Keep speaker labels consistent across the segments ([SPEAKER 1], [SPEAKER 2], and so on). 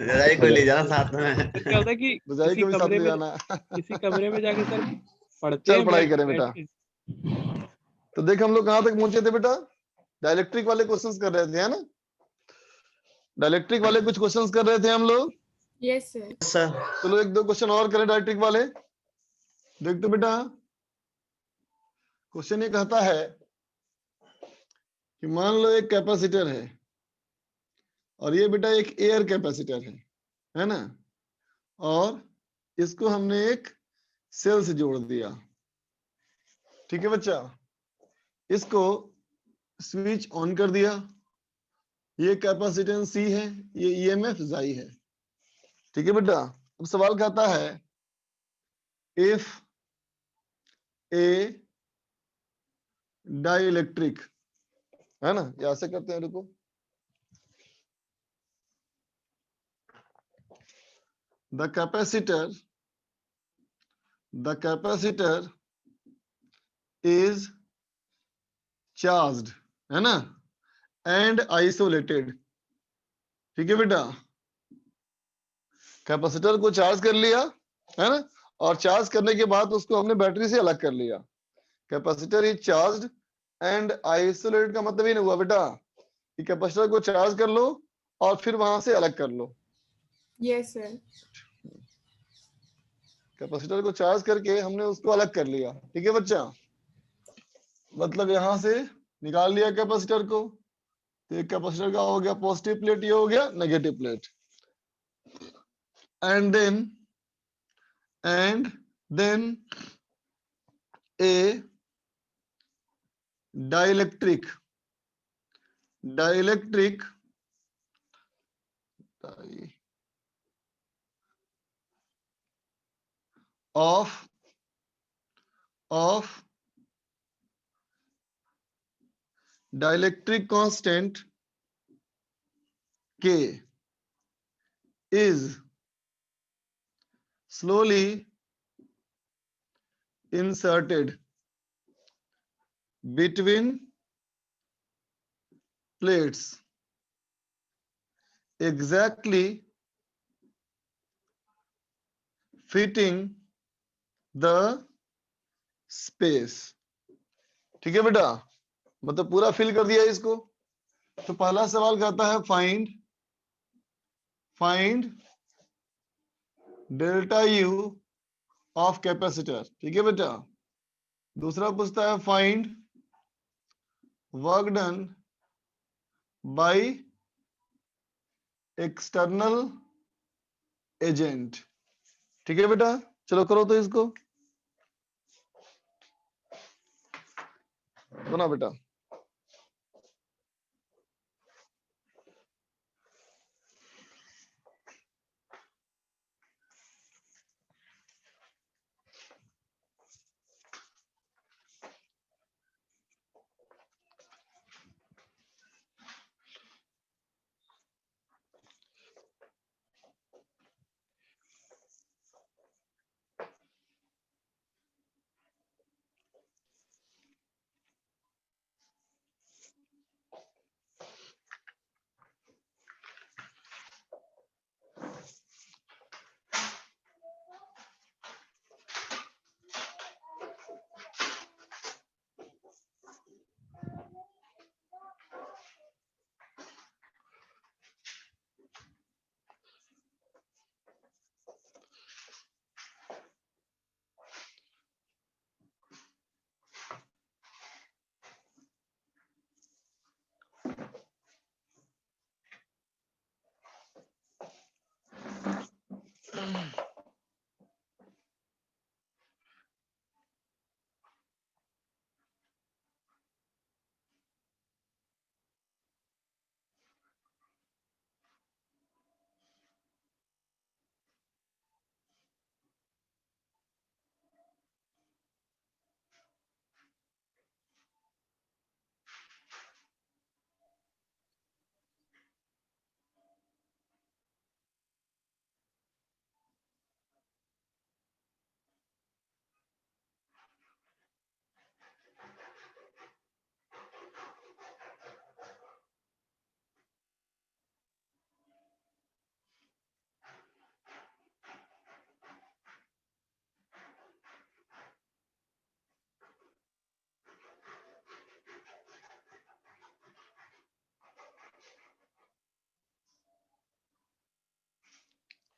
[SPEAKER 1] रजाई को ले जाना साथ में।
[SPEAKER 2] फिर क्या होता है कि
[SPEAKER 3] रजाई को भी साथ ले जाना।
[SPEAKER 2] किसी कमरे में जाके सर पढ़ते
[SPEAKER 3] चल
[SPEAKER 2] हैं
[SPEAKER 3] पढ़ाई
[SPEAKER 2] बैठ
[SPEAKER 3] करें
[SPEAKER 2] बैठ
[SPEAKER 3] बेटा।
[SPEAKER 2] के।
[SPEAKER 3] तो देख हम लोग कहाँ तक पहुंचे थे बेटा, डायलेक्ट्रिक वाले क्वेश्चंस कर रहे थे, है ना? डायलेक्ट्रिक वाले कुछ क्वेश्चंस कर रहे थे हम लोग।
[SPEAKER 4] Yes sir.
[SPEAKER 1] सर
[SPEAKER 3] चलो एक दो क्वेश्चन और करें डायलेक्ट्रिक वाले। देख तो बेटा, क्वेश्चन ये कहता है कि मान लो एक कैपेसिटर है और ये बेटा एक एयर कैपेसिटर है ना? और इसको हमने एक सेल से जोड़ दिया, ठीक है बच्चा? इसको स्विच ऑन कर दिया, ये कैपेसिटेंस सी है, ये ईएमएफ जाई है, ठीक है बेटा? अब सवाल कहता है इफ ए डाइलेक्ट्रिक, है ना? ये ऐसे करते हैं, रुको। द कैपेसिटर इज चार्ज्ड, है ना? एंड आइसोलेटेड, ठीक है बेटा? कैपेसिटर को चार्ज कर लिया, है ना? और चार्ज करने के बाद उसको हमने बैटरी से अलग कर लिया। Capacitor is charged and isolated का मतलब ही नहीं हुआ बेटा कि कैपेसिटर को चार्ज कर लो और फिर वहां से अलग कर लो।
[SPEAKER 4] Yes sir.
[SPEAKER 3] कैपेसिटर को चार्ज करके हमने उसको अलग कर लिया, ठीक है बच्चा? मतलब यहां से निकाल लिया कैपेसिटर को, तो एक कैपेसिटर का हो गया पॉजिटिव प्लेट, ये हो गया negative plate. And then a dielectric of dielectric constant K is slowly inserted between plates exactly fitting the space, ठीक है बेटा? मतलब पूरा फिल कर दिया इसको। तो पहला सवाल कहता है find delta U of capacitor, ठीक है बेटा? दूसरा पूछता है find work done by external agent, ठीक है बेटा? चलो करो तो इसको, बना बेटा।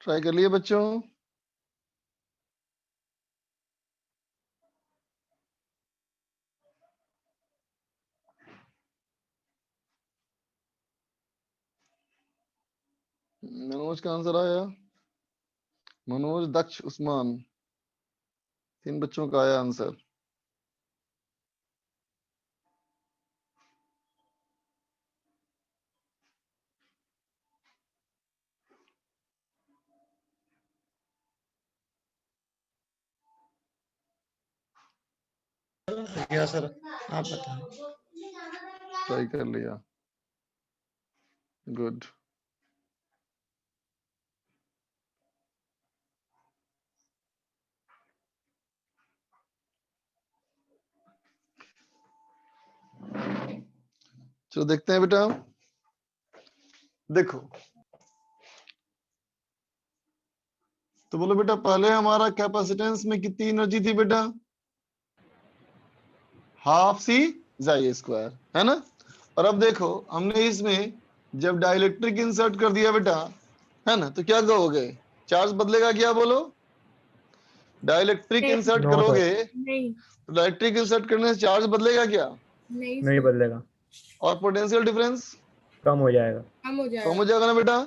[SPEAKER 3] ट्राई कर लिए बच्चों? मनोज का आंसर आया, मनोज, दक्ष, उस्मान, 3 बच्चों का आया आंसर।
[SPEAKER 1] क्या सर आप बताएं।
[SPEAKER 3] ट्राई कर लिया, गुड। चलो देखते हैं बेटा, देखो तो बोलो बेटा, पहले हमारा कैपेसिटेंस में कितनी एनर्जी थी बेटा? हाफ सी जाई स्क्वायर, है ना। और अब देखो हमने इसमें जब डाइलेक्ट्रिक इंसर्ट कर दिया बेटा, है ना, तो क्या कहोगे? चार्ज बदलेगा क्या? बोलो। डाइलेक्ट्रिक
[SPEAKER 4] नहीं।
[SPEAKER 3] इंसर्ट
[SPEAKER 5] No,
[SPEAKER 3] करोगे
[SPEAKER 4] नहीं
[SPEAKER 3] तो डाइलेक्ट्रिक इंसर्ट करने से चार्ज बदलेगा क्या?
[SPEAKER 4] नहीं
[SPEAKER 5] नहीं
[SPEAKER 4] सर,
[SPEAKER 5] बदलेगा,
[SPEAKER 3] और पोटेंशियल डिफरेंस
[SPEAKER 5] कम हो जाएगा।
[SPEAKER 4] कम हो
[SPEAKER 3] कम
[SPEAKER 4] जाएगा।
[SPEAKER 3] हो जाएगा ना बेटा।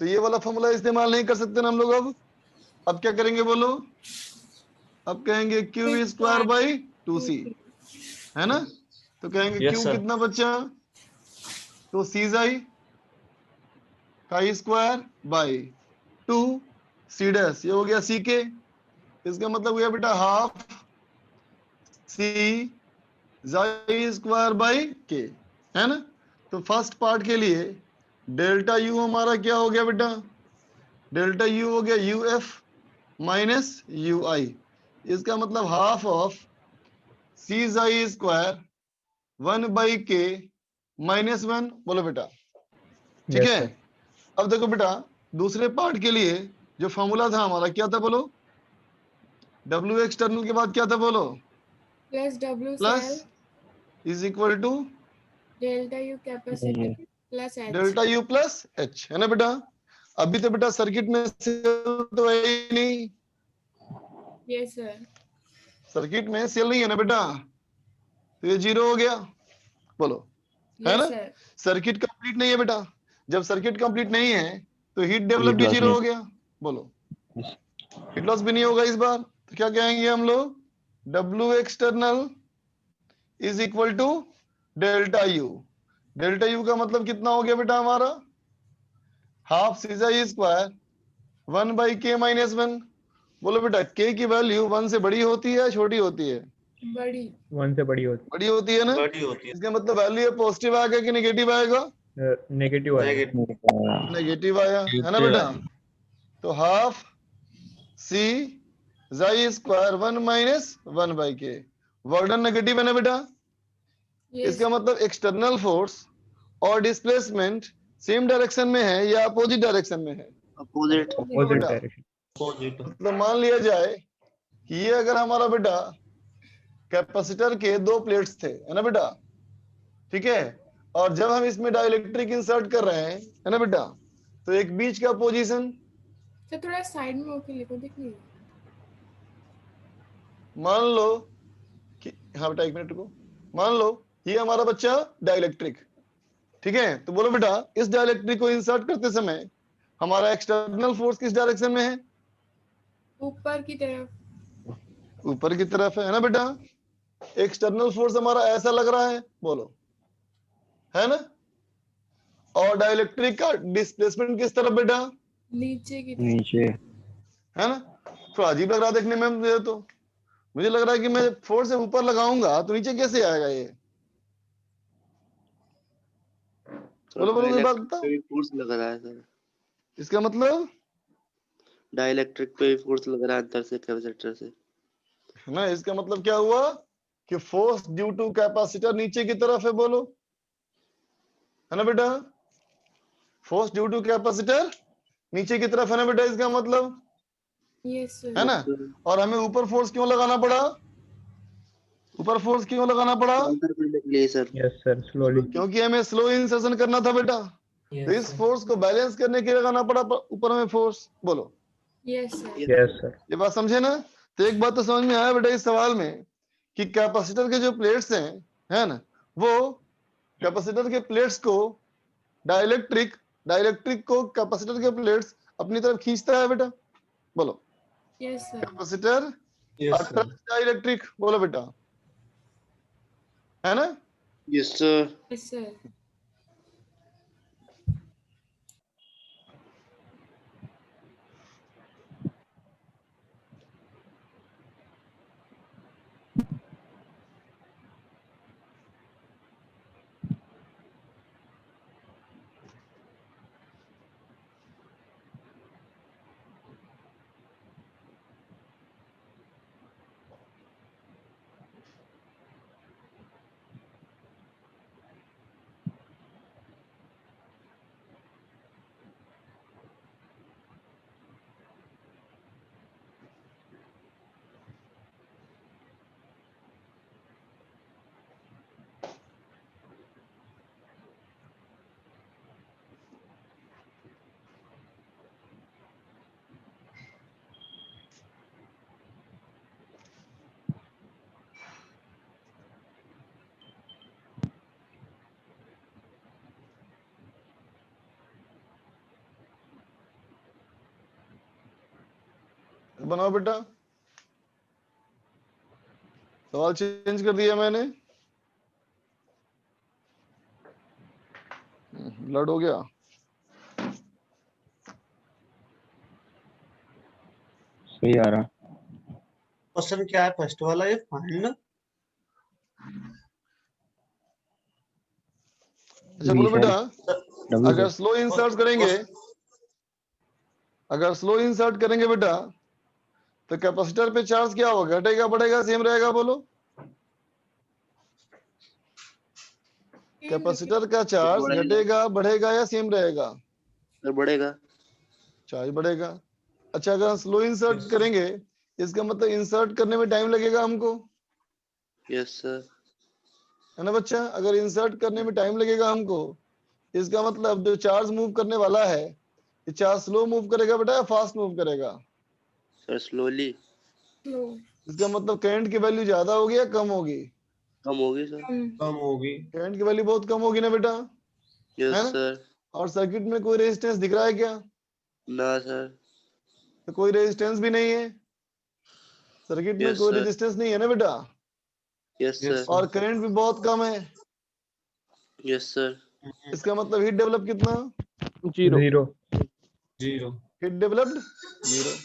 [SPEAKER 3] तो ये वाला फॉर्मूला इस्तेमाल नहीं कर सकते ना हम लोग। अब क्या करेंगे बोलो? अब कहेंगे क्यू स्क्वायर बाई 2c, है ना। तो कहेंगे
[SPEAKER 1] Yes,
[SPEAKER 3] क्यू
[SPEAKER 1] sir.
[SPEAKER 3] कितना बच्चा? तो सी जाई का स्क्वायर बाई 2 सी डैश, ये हो गया सी के। इसका मतलब हुआ बेटा half C xi square by के, है ना। तो फर्स्ट पार्ट के लिए डेल्टा यू हमारा क्या हो गया बेटा? डेल्टा यू हो गया यू एफ माइनस यू आई। इसका मतलब half of C xi square 1 by K minus 1। बोलो बेटा, ठीक
[SPEAKER 5] Yes,
[SPEAKER 3] है।
[SPEAKER 5] sir.
[SPEAKER 3] अब देखो बेटा, दूसरे पार्ट के लिए जो फॉर्मूला था हमारा क्या था? बोलो। डब्ल्यू एक्सटर्नल के बाद क्या था? बोलो।
[SPEAKER 4] Plus W
[SPEAKER 3] plus
[SPEAKER 4] cell
[SPEAKER 3] is equal to
[SPEAKER 4] delta U capacity plus H.
[SPEAKER 3] Delta U plus H, है ना बेटा। अभी तो बेटा सर्किट में सेल तो है ही नहीं,
[SPEAKER 4] यस सर।
[SPEAKER 3] सर्किट में सेल नहीं है ना बेटा, तो ये 0 हो गया। बोलो, है
[SPEAKER 4] यस
[SPEAKER 3] ना।
[SPEAKER 4] सर।
[SPEAKER 3] सर्किट कंप्लीट नहीं है बेटा, जब सर्किट कंप्लीट नहीं है तो हीट डेवलप भी 0 हो गया। बोलो, हीट लॉस भी नहीं होगा इस बार। तो क्या कहेंगे हम लोग? W external is equal to delta U. Delta U का मतलब कितना हो गया बेटा हमारा? हाफ सीजा स्क्वायर 1 बाई के माइनस 1। बोलो बेटा, के की वैल्यू 1 से बड़ी होती है छोटी होती है?
[SPEAKER 4] बड़ी।
[SPEAKER 5] 1 से बड़ी होती,
[SPEAKER 3] बड़ी होती है ना।
[SPEAKER 1] बड़ी होती है।
[SPEAKER 3] इसका मतलब वैल्यू पॉजिटिव आएगा कि नेगेटिव आएगा?
[SPEAKER 5] नेगेटिव आएगा।
[SPEAKER 1] नेगेटिव।
[SPEAKER 3] नेगेटिव आया, है ना बेटा। तो half C xi square 1 minus 1 by K, work done negative है ना बेटा।
[SPEAKER 4] यस
[SPEAKER 3] इसका मतलब एक्सटर्नल फोर्स और डिस्प्लेसमेंट सेम डायरेक्शन में है या अपोजिट डायरेक्शन में है?
[SPEAKER 1] अपोजिट।
[SPEAKER 5] अपोजिट
[SPEAKER 3] बेटा,
[SPEAKER 5] डायरेक्शन।
[SPEAKER 1] अपोजिट।
[SPEAKER 3] मतलब मान लिया जाए कि ये अगर हमारा बेटा कैपेसिटर के 2 प्लेट्स थे, है ना बेटा, ठीक है। और जब हम इसमें डाइलेक्ट्रिक इंसर्ट कर रहे हैं, है ना बेटा, तो एक बीच का पोजीशन,
[SPEAKER 4] सर थोड़ा साइड में होके लिखो, दिख नहीं रहा।
[SPEAKER 3] मान लो कि, हाँ बेटा 1 मिनट रुको, मान लो ये हमारा बच्चा डाइलेक्ट्रिक, ठीक है। तो बोलो बेटा, इस डाइलेक्ट्रिक को इंसर्ट करते समय हमारा एक्सटर्नल फोर्स किस डायरेक्शन में है?
[SPEAKER 4] ऊपर की तरफ।
[SPEAKER 3] ऊपर की तरफ है ना बेटा। एक्सटर्नल फोर्स हमारा ऐसा लग रहा है, बोलो, है ना। और डाइलेक्ट्रिक का डिस्प्लेसमेंट किस तरफ बेटा?
[SPEAKER 4] नीचे की तरफ।
[SPEAKER 5] नीचे।
[SPEAKER 3] है ना। थोड़ा अजीब लग रहा है देखने में मुझे, तो मुझे लग रहा है कि मैं फोर्स से ऊपर लगाऊंगा तो नीचे कैसे आएगा ये? बोलो बोलो, ये बात बताओ।
[SPEAKER 6] फोर्स लग रहा है सर,
[SPEAKER 3] इसका मतलब
[SPEAKER 6] डाइलेक्ट्रिक पे भी फोर्स लग रहा है अंदर से कैपेसिटर से।
[SPEAKER 3] है ना, इसका मतलब क्या हुआ कि फोर्स ड्यू टू कैपेसिटर नीचे की तरफ है। बोलो, है ना बेटा, फोर्स ड्यू टू कैपेसिटर नीचे की तरफ है ना बेटा, इसका मतलब,
[SPEAKER 4] यस
[SPEAKER 3] है
[SPEAKER 4] सर।
[SPEAKER 3] ना। और हमें ऊपर फोर्स क्यों लगाना पड़ा? ऊपर फोर्स क्यों लगाना पड़ा?
[SPEAKER 6] काउंटर करने के लिए सर।
[SPEAKER 5] Yes sir, slowly.
[SPEAKER 3] क्योंकि हमें स्लो इंसर्शन करना था बेटा। तो इस फोर्स को बैलेंस करने के लिए लगाना पड़ा ऊपर हमें फोर्स। बोलो,
[SPEAKER 4] यस सर।
[SPEAKER 5] Yes sir.
[SPEAKER 3] ये बात समझे ना? तो एक बात तो समझ में आया बेटा इस सवाल में कि कैपेसिटर के जो प्लेट्स हैं, है ना, वो कैपेसिटर के प्लेट्स को डाइलेक्ट्रिक डाइलेक्ट्रिक को कैपेसिटर के प्लेट्स अपनी तरफ खींचता है बेटा। बोलो।
[SPEAKER 4] Yes sir.
[SPEAKER 3] Capacitor
[SPEAKER 1] yes sir.
[SPEAKER 3] Dielectric, बोलो बेटा, है ना?
[SPEAKER 6] Yes sir.
[SPEAKER 4] Yes sir.
[SPEAKER 3] बनाओ बेटा। सवाल चेंज कर दिया मैंने। ब्लड हो गया।
[SPEAKER 5] सही आ रहा।
[SPEAKER 1] क्वेश्चन क्या है फर्स्ट वाला? ये फाइंड
[SPEAKER 3] अच्छा बोलो बेटा,
[SPEAKER 5] डब्ल्यू
[SPEAKER 3] अगर
[SPEAKER 5] सर।
[SPEAKER 3] स्लो इंसर्ट करेंगे, अगर स्लो इंसर्ट करेंगे बेटा, तो कैपेसिटर पे चार्ज क्या होगा? घटेगा, बढ़ेगा, सेम रहेगा? बोलो। कैपेसिटर का चार्ज
[SPEAKER 6] बढ़ेगा
[SPEAKER 3] घटेगा, बढ़ेगा या सेम रहेगा?
[SPEAKER 6] सर, बढ़ेगा।
[SPEAKER 3] चार्ज बढ़ेगा। अच्छा, अगर हम स्लो इंसर्ट करेंगे, इसका मतलब इंसर्ट करने में टाइम लगेगा हमको,
[SPEAKER 6] यस सर।
[SPEAKER 3] है ना बच्चा? अगर इंसर्ट करने में टाइम लगेगा हमको, इसका मतलब जो चार्ज मूव करने वाला है, ये चार्ज स्लो मूव करेगा बेटा या फास्ट मूव करेगा?
[SPEAKER 6] Sir slowly.
[SPEAKER 4] स्लो।
[SPEAKER 3] इसका मतलब करंट की वैल्यू ज्यादा होगी या कम होगी?
[SPEAKER 6] कम होगी सर।
[SPEAKER 1] कम होगी।
[SPEAKER 3] करंट की वैल्यू बहुत कम होगी ना बेटा,
[SPEAKER 6] यस
[SPEAKER 3] है ना?
[SPEAKER 6] सर।
[SPEAKER 3] और सर्किट में कोई रेजिस्टेंस दिख रहा है क्या?
[SPEAKER 6] ना सर।
[SPEAKER 3] तो कोई रेजिस्टेंस भी नहीं है, सर्किट में
[SPEAKER 6] यस
[SPEAKER 3] कोई
[SPEAKER 6] सर।
[SPEAKER 3] रेजिस्टेंस नहीं है ना बेटा,
[SPEAKER 6] यस
[SPEAKER 1] यस
[SPEAKER 6] सर।
[SPEAKER 3] और करंट भी बहुत कम है।
[SPEAKER 6] Yes sir.
[SPEAKER 3] इसका मतलब हीट डेवलप कितना?
[SPEAKER 2] Zero.
[SPEAKER 5] Zero.
[SPEAKER 1] Zero.
[SPEAKER 3] Heat developed zero.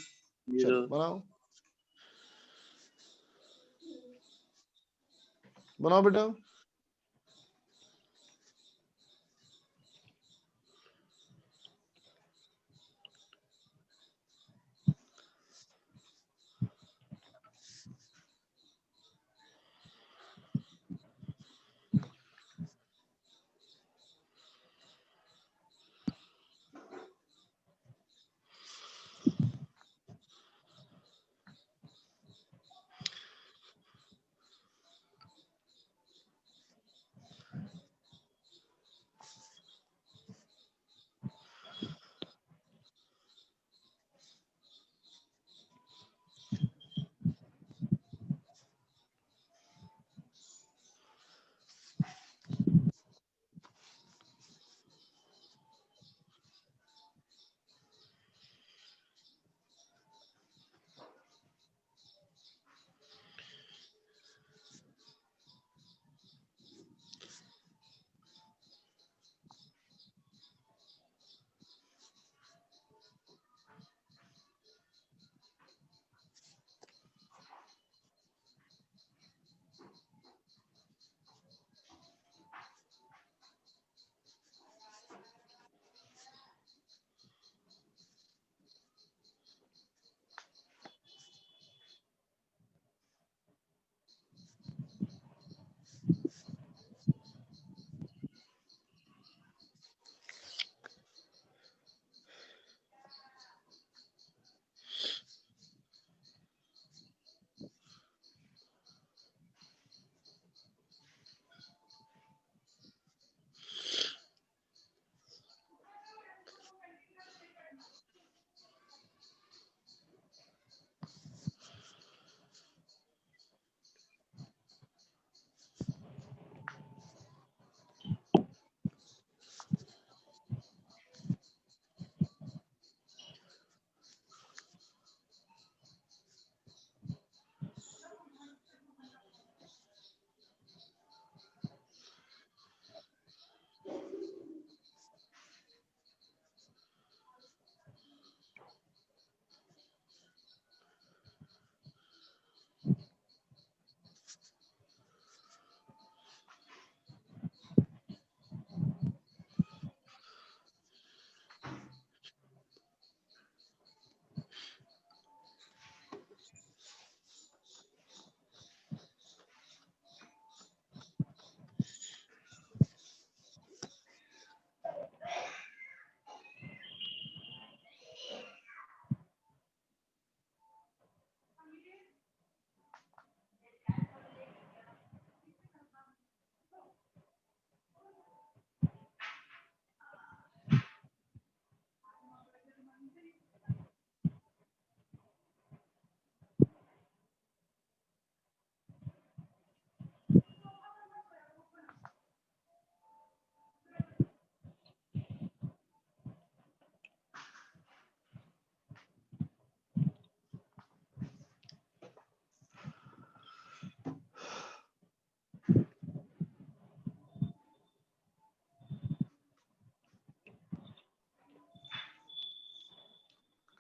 [SPEAKER 6] Zero.
[SPEAKER 3] चलो बनाओ, बनाओ बेटा।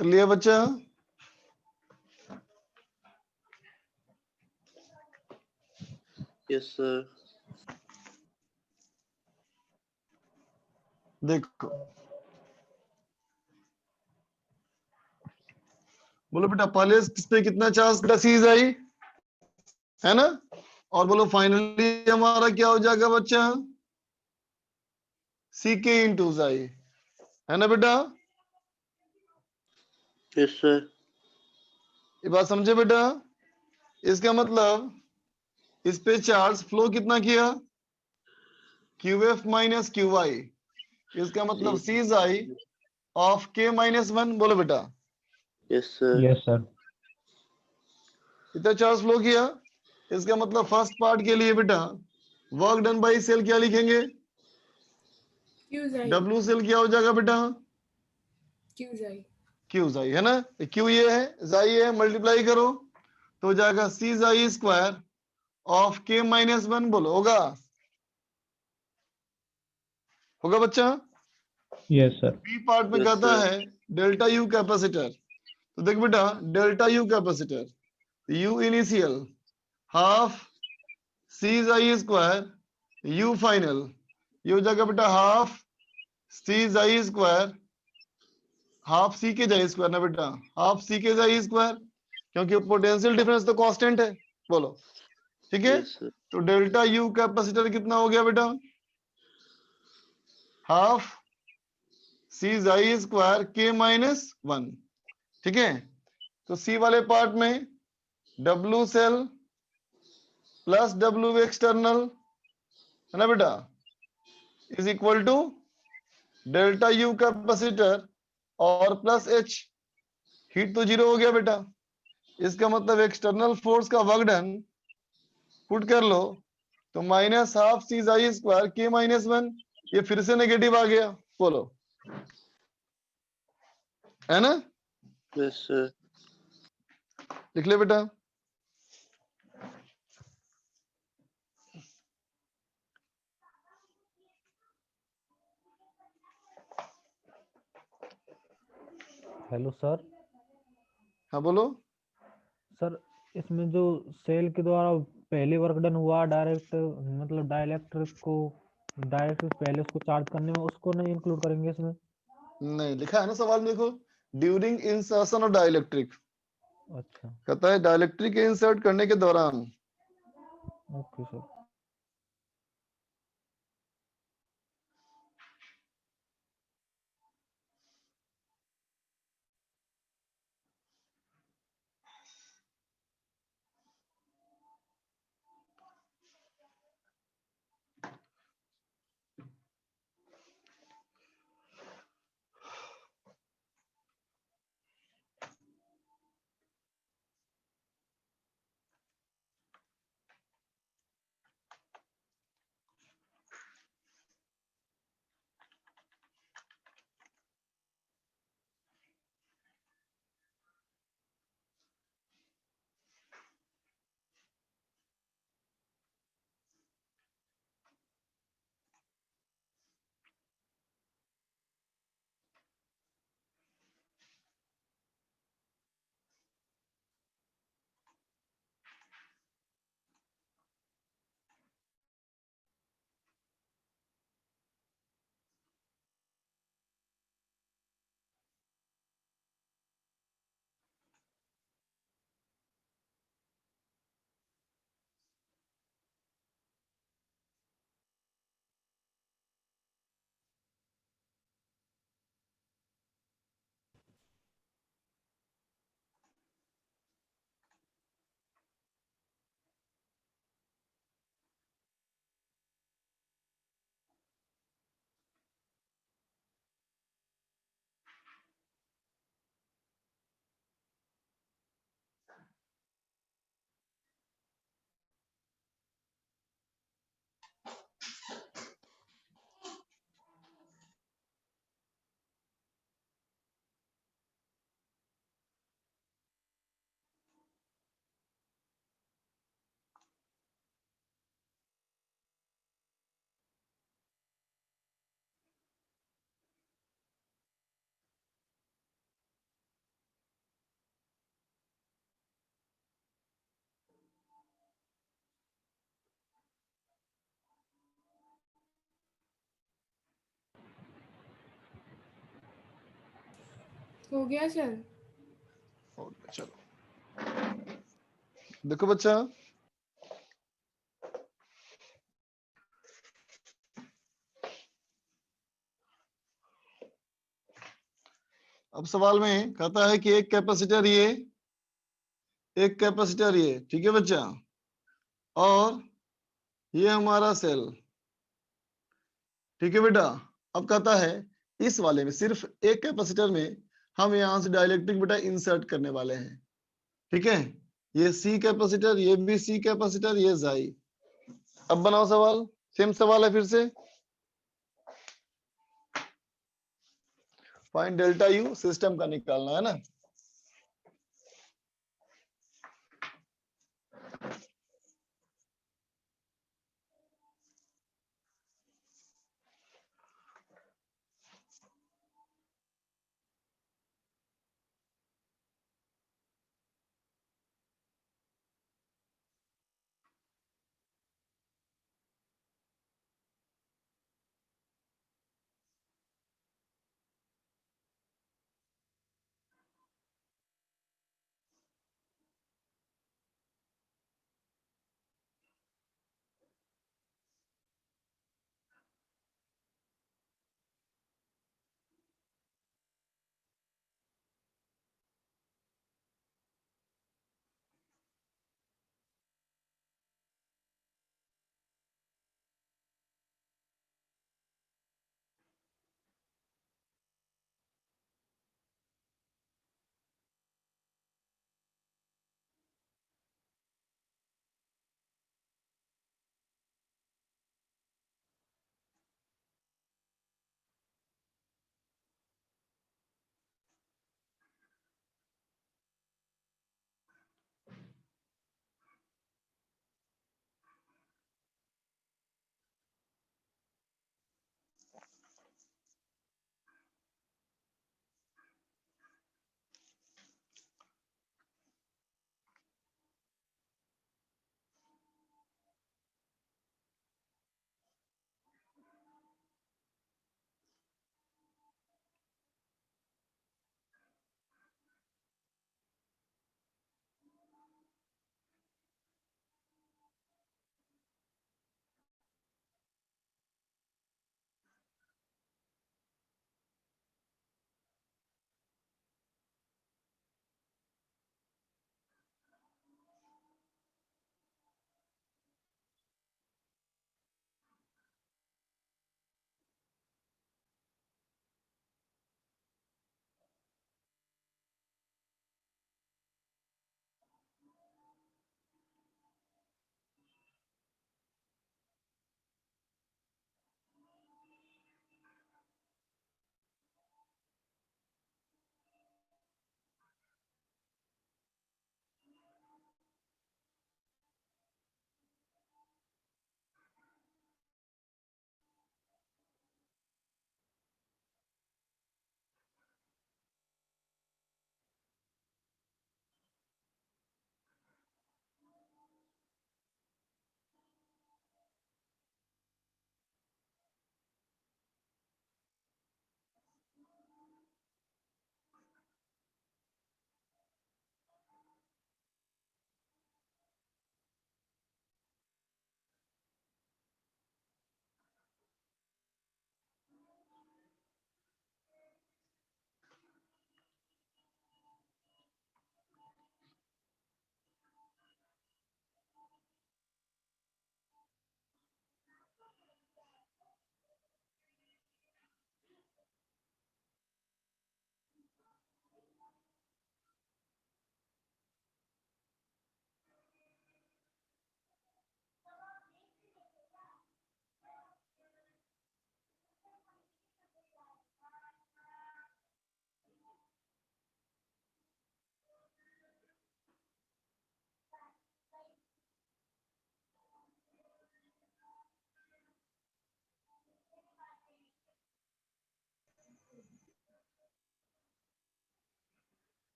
[SPEAKER 3] कर लिया बच्चा?
[SPEAKER 6] Yes sir.
[SPEAKER 3] देखो बोलो बेटा पहले इस पे कितना चार्ज बेटा सीज आई है ना, और बोलो फाइनली हमारा क्या हो जाएगा बच्चा? सी के इंटू आई, है ना बेटा?
[SPEAKER 6] Yes sir.
[SPEAKER 3] ये बात समझे बेटा? इसका मतलब इस पे चार्ज फ्लो कितना किया? QF माइनस QI, इसका मतलब सीज आई ऑफ K माइनस 1। बोलो बेटा
[SPEAKER 6] यस सर।
[SPEAKER 5] Yes sir.
[SPEAKER 3] कितना चार्ज फ्लो किया? इसका मतलब फर्स्ट पार्ट के लिए बेटा वर्क डन बाई सेल क्या लिखेंगे?
[SPEAKER 4] Q जाई
[SPEAKER 3] W सेल क्या हो जाएगा बेटा?
[SPEAKER 4] Q जाई
[SPEAKER 3] Q जाई, है ना? Q ये है, जाई है, मल्टीप्लाई करो तो हो जाएगा C जाई स्क्वायर ऑफ K माइनस 1। बोलो होगा? होगा बच्चा?
[SPEAKER 5] Yes sir.
[SPEAKER 3] बी पार्ट में
[SPEAKER 6] Yes,
[SPEAKER 3] कहता
[SPEAKER 6] sir.
[SPEAKER 3] है डेल्टा यू कैपेसिटर। तो देख बेटा delta U capacitor, U initial half C I square U final, ये हो जाएगा बेटा half C I square, half C K xi square ना बेटा, half C K xi square, क्योंकि पोटेंशियल डिफरेंस तो कांस्टेंट है। बोलो ठीक है?
[SPEAKER 6] Yes, sir.
[SPEAKER 3] तो डेल्टा यू कैपेसिटर कितना हो गया बेटा? Half C I square K minus 1। ठीक है? तो सी वाले पार्ट में W cell plus W external, है ना बेटा, is equal to delta U capacitor और प्लस H। हीट तो जीरो हो गया बेटा, इसका मतलब एक्सटर्नल फोर्स का वर्क डन पुट कर लो तो minus half C I square K minus 1, ये फिर से नेगेटिव आ गया। बोलो है ना?
[SPEAKER 6] Yes, sir.
[SPEAKER 3] लिख ले बेटा।
[SPEAKER 7] Hello sir.
[SPEAKER 3] हाँ बोलो।
[SPEAKER 7] सर इसमें जो सेल के द्वारा पहले वर्क डन हुआ डायरेक्ट मतलब डाइलेक्ट्रिक को डायरेक्ट पहले उसको चार्ज करने में, उसको नहीं इंक्लूड करेंगे इसमें?
[SPEAKER 3] नहीं लिखा है ना सवाल में, देखो ड्यूरिंग इंसर्शन ऑफ डाइलेक्ट्रिक,
[SPEAKER 7] अच्छा
[SPEAKER 3] कहता है डाइलेक्ट्रिक के इंसर्ट करने के दौरान।
[SPEAKER 7] Okay sir.
[SPEAKER 4] हो गया सर।
[SPEAKER 3] ओके चलो देखो बच्चा, अब सवाल में कहता है कि एक कैपेसिटर ये, एक कैपेसिटर ये, ठीक है बच्चा, और ये हमारा सेल, ठीक है बेटा। अब कहता है इस वाले में सिर्फ एक कैपेसिटर में हम यहां से डाइलेक्ट्रिक बेटा इंसर्ट करने वाले हैं, ठीक है। ये सी कैपेसिटर, ये भी सी कैपेसिटर, ये जाई। अब बनाओ सवाल, सेम सवाल है फिर से। फाइंड डेल्टा यू, सिस्टम का निकालना है ना।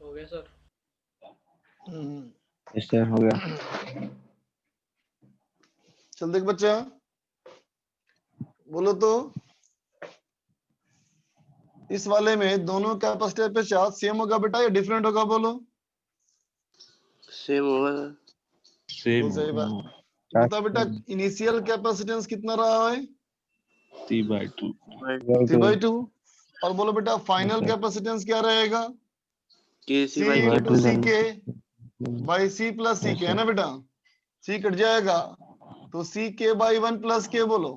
[SPEAKER 2] हो गया सर।
[SPEAKER 8] यस सर, हो गया।
[SPEAKER 3] चल देख बच्चा, बोलो तो इस वाले में दोनों कैपेसिटर पे चार्ज सेम होगा बेटा या डिफरेंट होगा? बोलो।
[SPEAKER 6] सेम होगा सर।
[SPEAKER 1] सेम
[SPEAKER 3] तो सही बात।
[SPEAKER 8] चार्ज
[SPEAKER 3] बता बेटा, इनिशियल कैपेसिटेंस कितना रहा है?
[SPEAKER 1] C/2
[SPEAKER 3] C/2। और बोलो बेटा, फाइनल
[SPEAKER 8] sir.
[SPEAKER 3] कैपेसिटेंस क्या रहेगा?
[SPEAKER 6] KC
[SPEAKER 3] C
[SPEAKER 6] by K
[SPEAKER 3] into
[SPEAKER 6] plus
[SPEAKER 3] C
[SPEAKER 6] one।
[SPEAKER 3] K by C plus C
[SPEAKER 8] Yes,
[SPEAKER 3] के, है
[SPEAKER 8] sir.
[SPEAKER 3] ना बेटा? सी कट जाएगा तो सी के बाई 1 प्लस के, बोलो।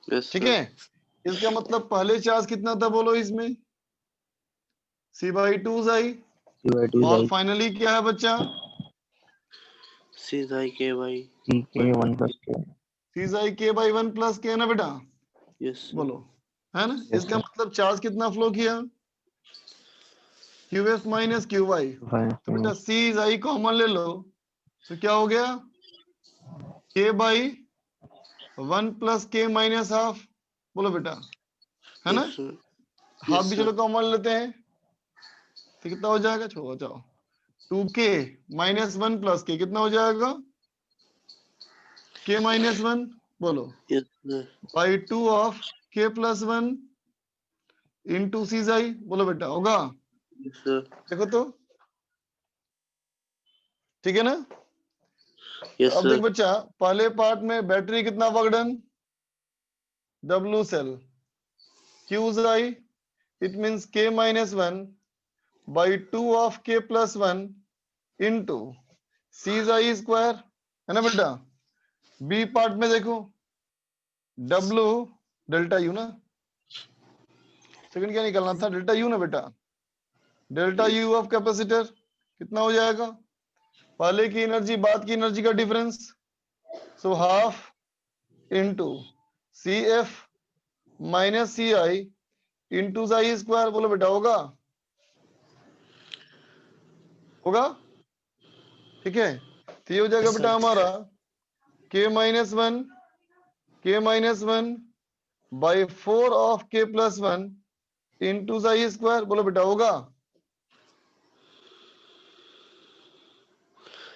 [SPEAKER 6] यस
[SPEAKER 3] ठीक
[SPEAKER 6] सर।
[SPEAKER 3] है, इसका मतलब पहले चार्ज कितना था बोलो इसमें? C/2 आई।
[SPEAKER 8] C/2
[SPEAKER 3] और
[SPEAKER 8] like
[SPEAKER 3] फाइनली क्या है बच्चा?
[SPEAKER 6] C by K by
[SPEAKER 8] CK 1 plus K.
[SPEAKER 3] C के बाई 1 प्लस के, है ना बेटा?
[SPEAKER 6] Yes sir.
[SPEAKER 3] बोलो, है ना?
[SPEAKER 8] Yes,
[SPEAKER 3] इसका
[SPEAKER 8] sir.
[SPEAKER 3] मतलब चार्ज कितना फ्लो किया? QF minus QY।
[SPEAKER 8] Fine.
[SPEAKER 3] तो बेटा C कॉमन ले लो तो क्या हो गया? K बाई 1 प्लस के माइनस हाफ। बोलो बेटा, है ना?
[SPEAKER 6] Yes sir.
[SPEAKER 3] हाफ
[SPEAKER 6] यस
[SPEAKER 3] भी
[SPEAKER 6] सर।
[SPEAKER 3] चलो कॉमन लेते हैं तो कितना हो जाएगा? छोड़ो जाओ, 2K माइनस 1 प्लस के कितना हो जाएगा? K माइनस 1, बोलो,
[SPEAKER 6] yes sir.
[SPEAKER 3] By 2 of K plus 1 into C जाई। बोलो बेटा, होगा?
[SPEAKER 6] Yes sir.
[SPEAKER 3] देखो तो, ठीक है ना?
[SPEAKER 6] यस
[SPEAKER 3] अब देख
[SPEAKER 6] सर।
[SPEAKER 3] बच्चा, पहले पार्ट में बैटरी कितना work done? W cell Q I, it means K minus 1 by 2 of K plus 1 into C I square, है ना बेटा? बी पार्ट में देखो, W डेल्टा यू ना, सेकंड क्या निकलना था? डेल्टा यू ना बेटा? डेल्टा यू ऑफ कैपेसिटर कितना हो जाएगा? पहले की एनर्जी बाद की एनर्जी का difference, so half into C F minus C I into I square. बोलो बेटा, होगा? होगा? ठीक है, तो ये हो जाएगा बेटा हमारा K minus 1 by 4 of K plus 1 into I square. बोलो बेटा, होगा?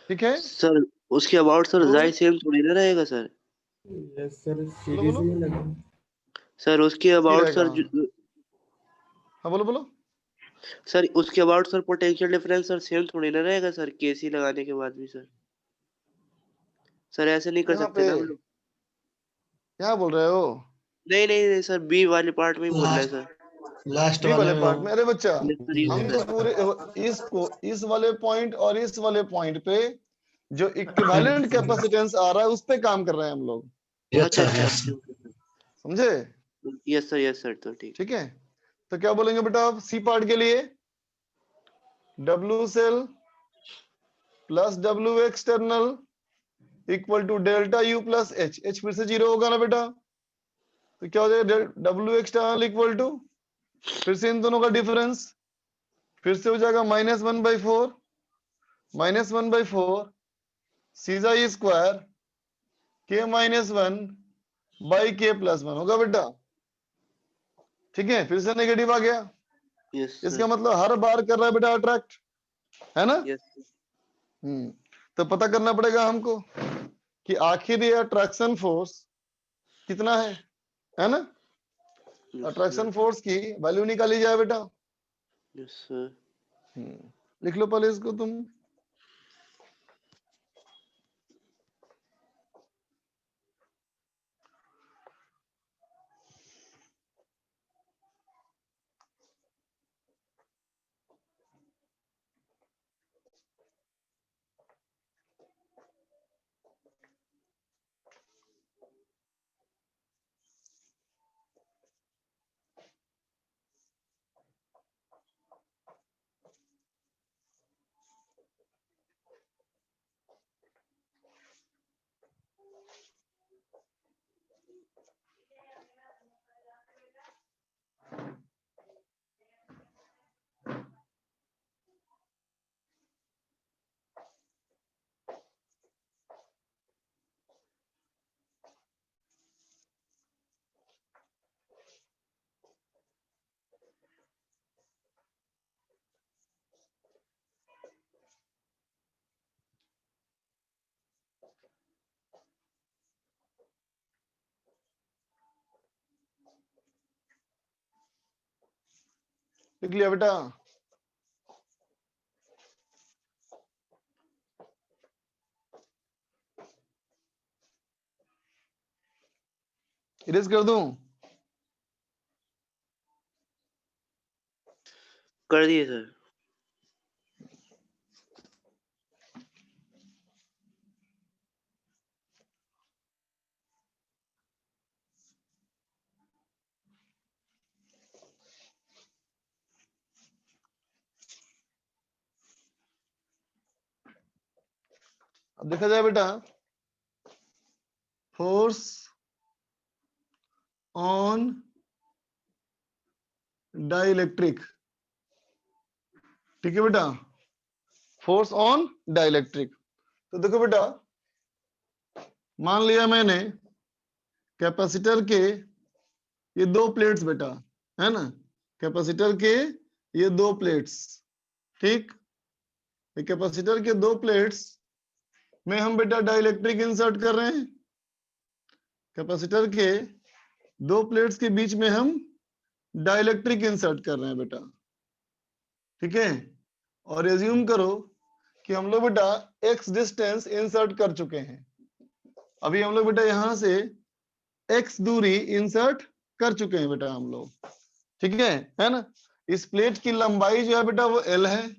[SPEAKER 3] ठीक है,
[SPEAKER 6] सर उसके अबाउट सर
[SPEAKER 3] तो
[SPEAKER 6] जाई सेम थोड़ी ना रहेगा सर।
[SPEAKER 2] यस सर,
[SPEAKER 3] बोलो
[SPEAKER 2] सीरीज
[SPEAKER 3] बोलो,
[SPEAKER 2] में लगा।
[SPEAKER 6] सर उसके
[SPEAKER 3] ये
[SPEAKER 6] अबाउट
[SPEAKER 3] रहेगा।
[SPEAKER 6] सर
[SPEAKER 3] हाँ बोलो बोलो,
[SPEAKER 6] सर उसके about sir potential difference sir same थोड़ी ना रहेगा सर, केसी लगाने के बाद भी सर। सर ऐसे नहीं कर
[SPEAKER 3] यहाँ
[SPEAKER 6] सकते
[SPEAKER 3] पे
[SPEAKER 6] ना हम लोग।
[SPEAKER 3] क्या बोल रहे हो?
[SPEAKER 6] नहीं नहीं नहीं सर, बी वाले पार्ट में ही बोल रहे हैं
[SPEAKER 1] लास्ट
[SPEAKER 6] सर।
[SPEAKER 1] लास्ट
[SPEAKER 3] बी
[SPEAKER 1] वाले
[SPEAKER 3] वाले
[SPEAKER 1] में
[SPEAKER 3] पार्ट में? अरे बच्चा,
[SPEAKER 6] यस सर, ये
[SPEAKER 3] हम
[SPEAKER 6] बोल
[SPEAKER 3] तो
[SPEAKER 6] रहे हैं।
[SPEAKER 3] पूरे इसको, इस वाले पॉइंट और इस वाले पॉइंट पे जो इक्विवेलेंट कैपेसिटेंस आ रहा है उस पे काम कर रहे हैं हम लोग,
[SPEAKER 1] यस
[SPEAKER 6] अच्छा
[SPEAKER 1] सर
[SPEAKER 6] अच्छा
[SPEAKER 1] यस
[SPEAKER 3] समझे?
[SPEAKER 6] यस सर तो ठीक।
[SPEAKER 3] ठीक है, तो क्या बोलेंगे बेटा आप सी पार्ट के लिए? W cell plus W external equal to delta U plus H. H फिर से जीरो होगा ना बेटा? तो क्या हो जाएगा? W एक्सटर्नल इक्वल टू, फिर से इन दोनों का डिफरेंस, फिर से हो जाएगा -1/4 -1/4 सीजा square K minus 1 by K plus 1। होगा बेटा? ठीक है, फिर से नेगेटिव आ गया।
[SPEAKER 6] यस
[SPEAKER 3] इसका
[SPEAKER 6] सर।
[SPEAKER 3] मतलब हर बार कर रहा है बेटा अट्रैक्ट, है ना?
[SPEAKER 6] यस
[SPEAKER 3] तो पता करना पड़ेगा हमको कि आखिर ये अट्रैक्शन फोर्स कितना है ना? अट्रैक्शन फोर्स की वैल्यू निकाली जाए बेटा।
[SPEAKER 6] Yes sir.
[SPEAKER 3] लिख लो पहले इसको तुम। लिख लिया बेटा? इरेज कर दूं?
[SPEAKER 6] कर दिए सर।
[SPEAKER 3] अब देखा जाए बेटा, फोर्स ऑन डाइलेक्ट्रिक, ठीक है बेटा, फोर्स ऑन डाइलेक्ट्रिक। तो देखो बेटा, मान लिया मैंने कैपेसिटर के ये दो प्लेट्स बेटा, है ना, कैपेसिटर के ये दो प्लेट्स, ठीक, ये कैपेसिटर के दो प्लेट्स में हम बेटा डाइलेक्ट्रिक इंसर्ट कर रहे हैं। कैपेसिटर के दो प्लेट्स के बीच में हम डाइलेक्ट्रिक इंसर्ट कर रहे हैं बेटा, ठीक है। और एज्यूम करो कि हम लोग बेटा x डिस्टेंस इंसर्ट कर चुके हैं। अभी हम लोग बेटा यहां से x दूरी इंसर्ट कर चुके हैं बेटा हम लोग, ठीक है ना। इस प्लेट की लंबाई जो है बेटा वो L है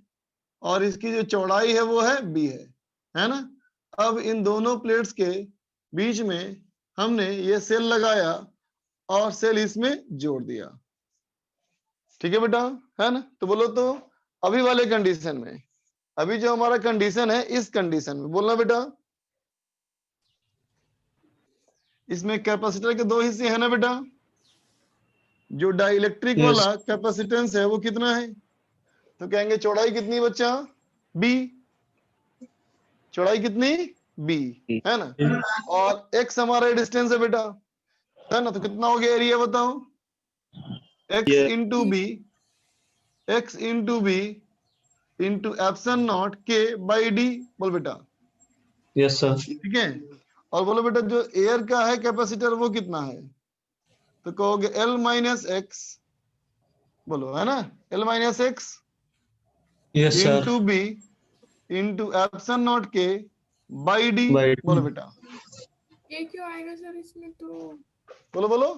[SPEAKER 3] और इसकी जो चौड़ाई है वो है B है ना। अब इन दोनों प्लेट्स के बीच में हमने ये सेल लगाया और सेल इसमें जोड़ दिया, ठीक है बेटा, है ना। तो बोलो तो अभी वाले कंडीशन में, अभी जो हमारा कंडीशन है, इस कंडीशन में बोलना बेटा, इसमें कैपेसिटर के दो हिस्से हैं ना बेटा। जो डाइलेक्ट्रिक
[SPEAKER 1] Yes.
[SPEAKER 3] वाला कैपेसिटेंस है वो कितना है? तो कहेंगे चौड़ाई कितनी बच्चा? B। चौड़ाई कितनी? B, है ना। और x हमारा डिस्टेंस है बेटा, है ना। तो कितना हो गया एरिया बताओ? x
[SPEAKER 1] Yeah.
[SPEAKER 3] Into b, x into B into epsilon naught k by d। बोल बेटा।
[SPEAKER 1] Yes, sir.
[SPEAKER 3] ठीक है। और बोलो बेटा जो एयर का है कैपेसिटर वो कितना है? तो कहोगे L माइनस एक्स, बोलो, है ना, L minus x
[SPEAKER 1] Yes, sir.
[SPEAKER 3] Into B into epsilon naught k by d.
[SPEAKER 1] By
[SPEAKER 3] बोलो बेटा,
[SPEAKER 4] के क्यों आएगा सर इसमें? तो
[SPEAKER 3] बोलो बोलो।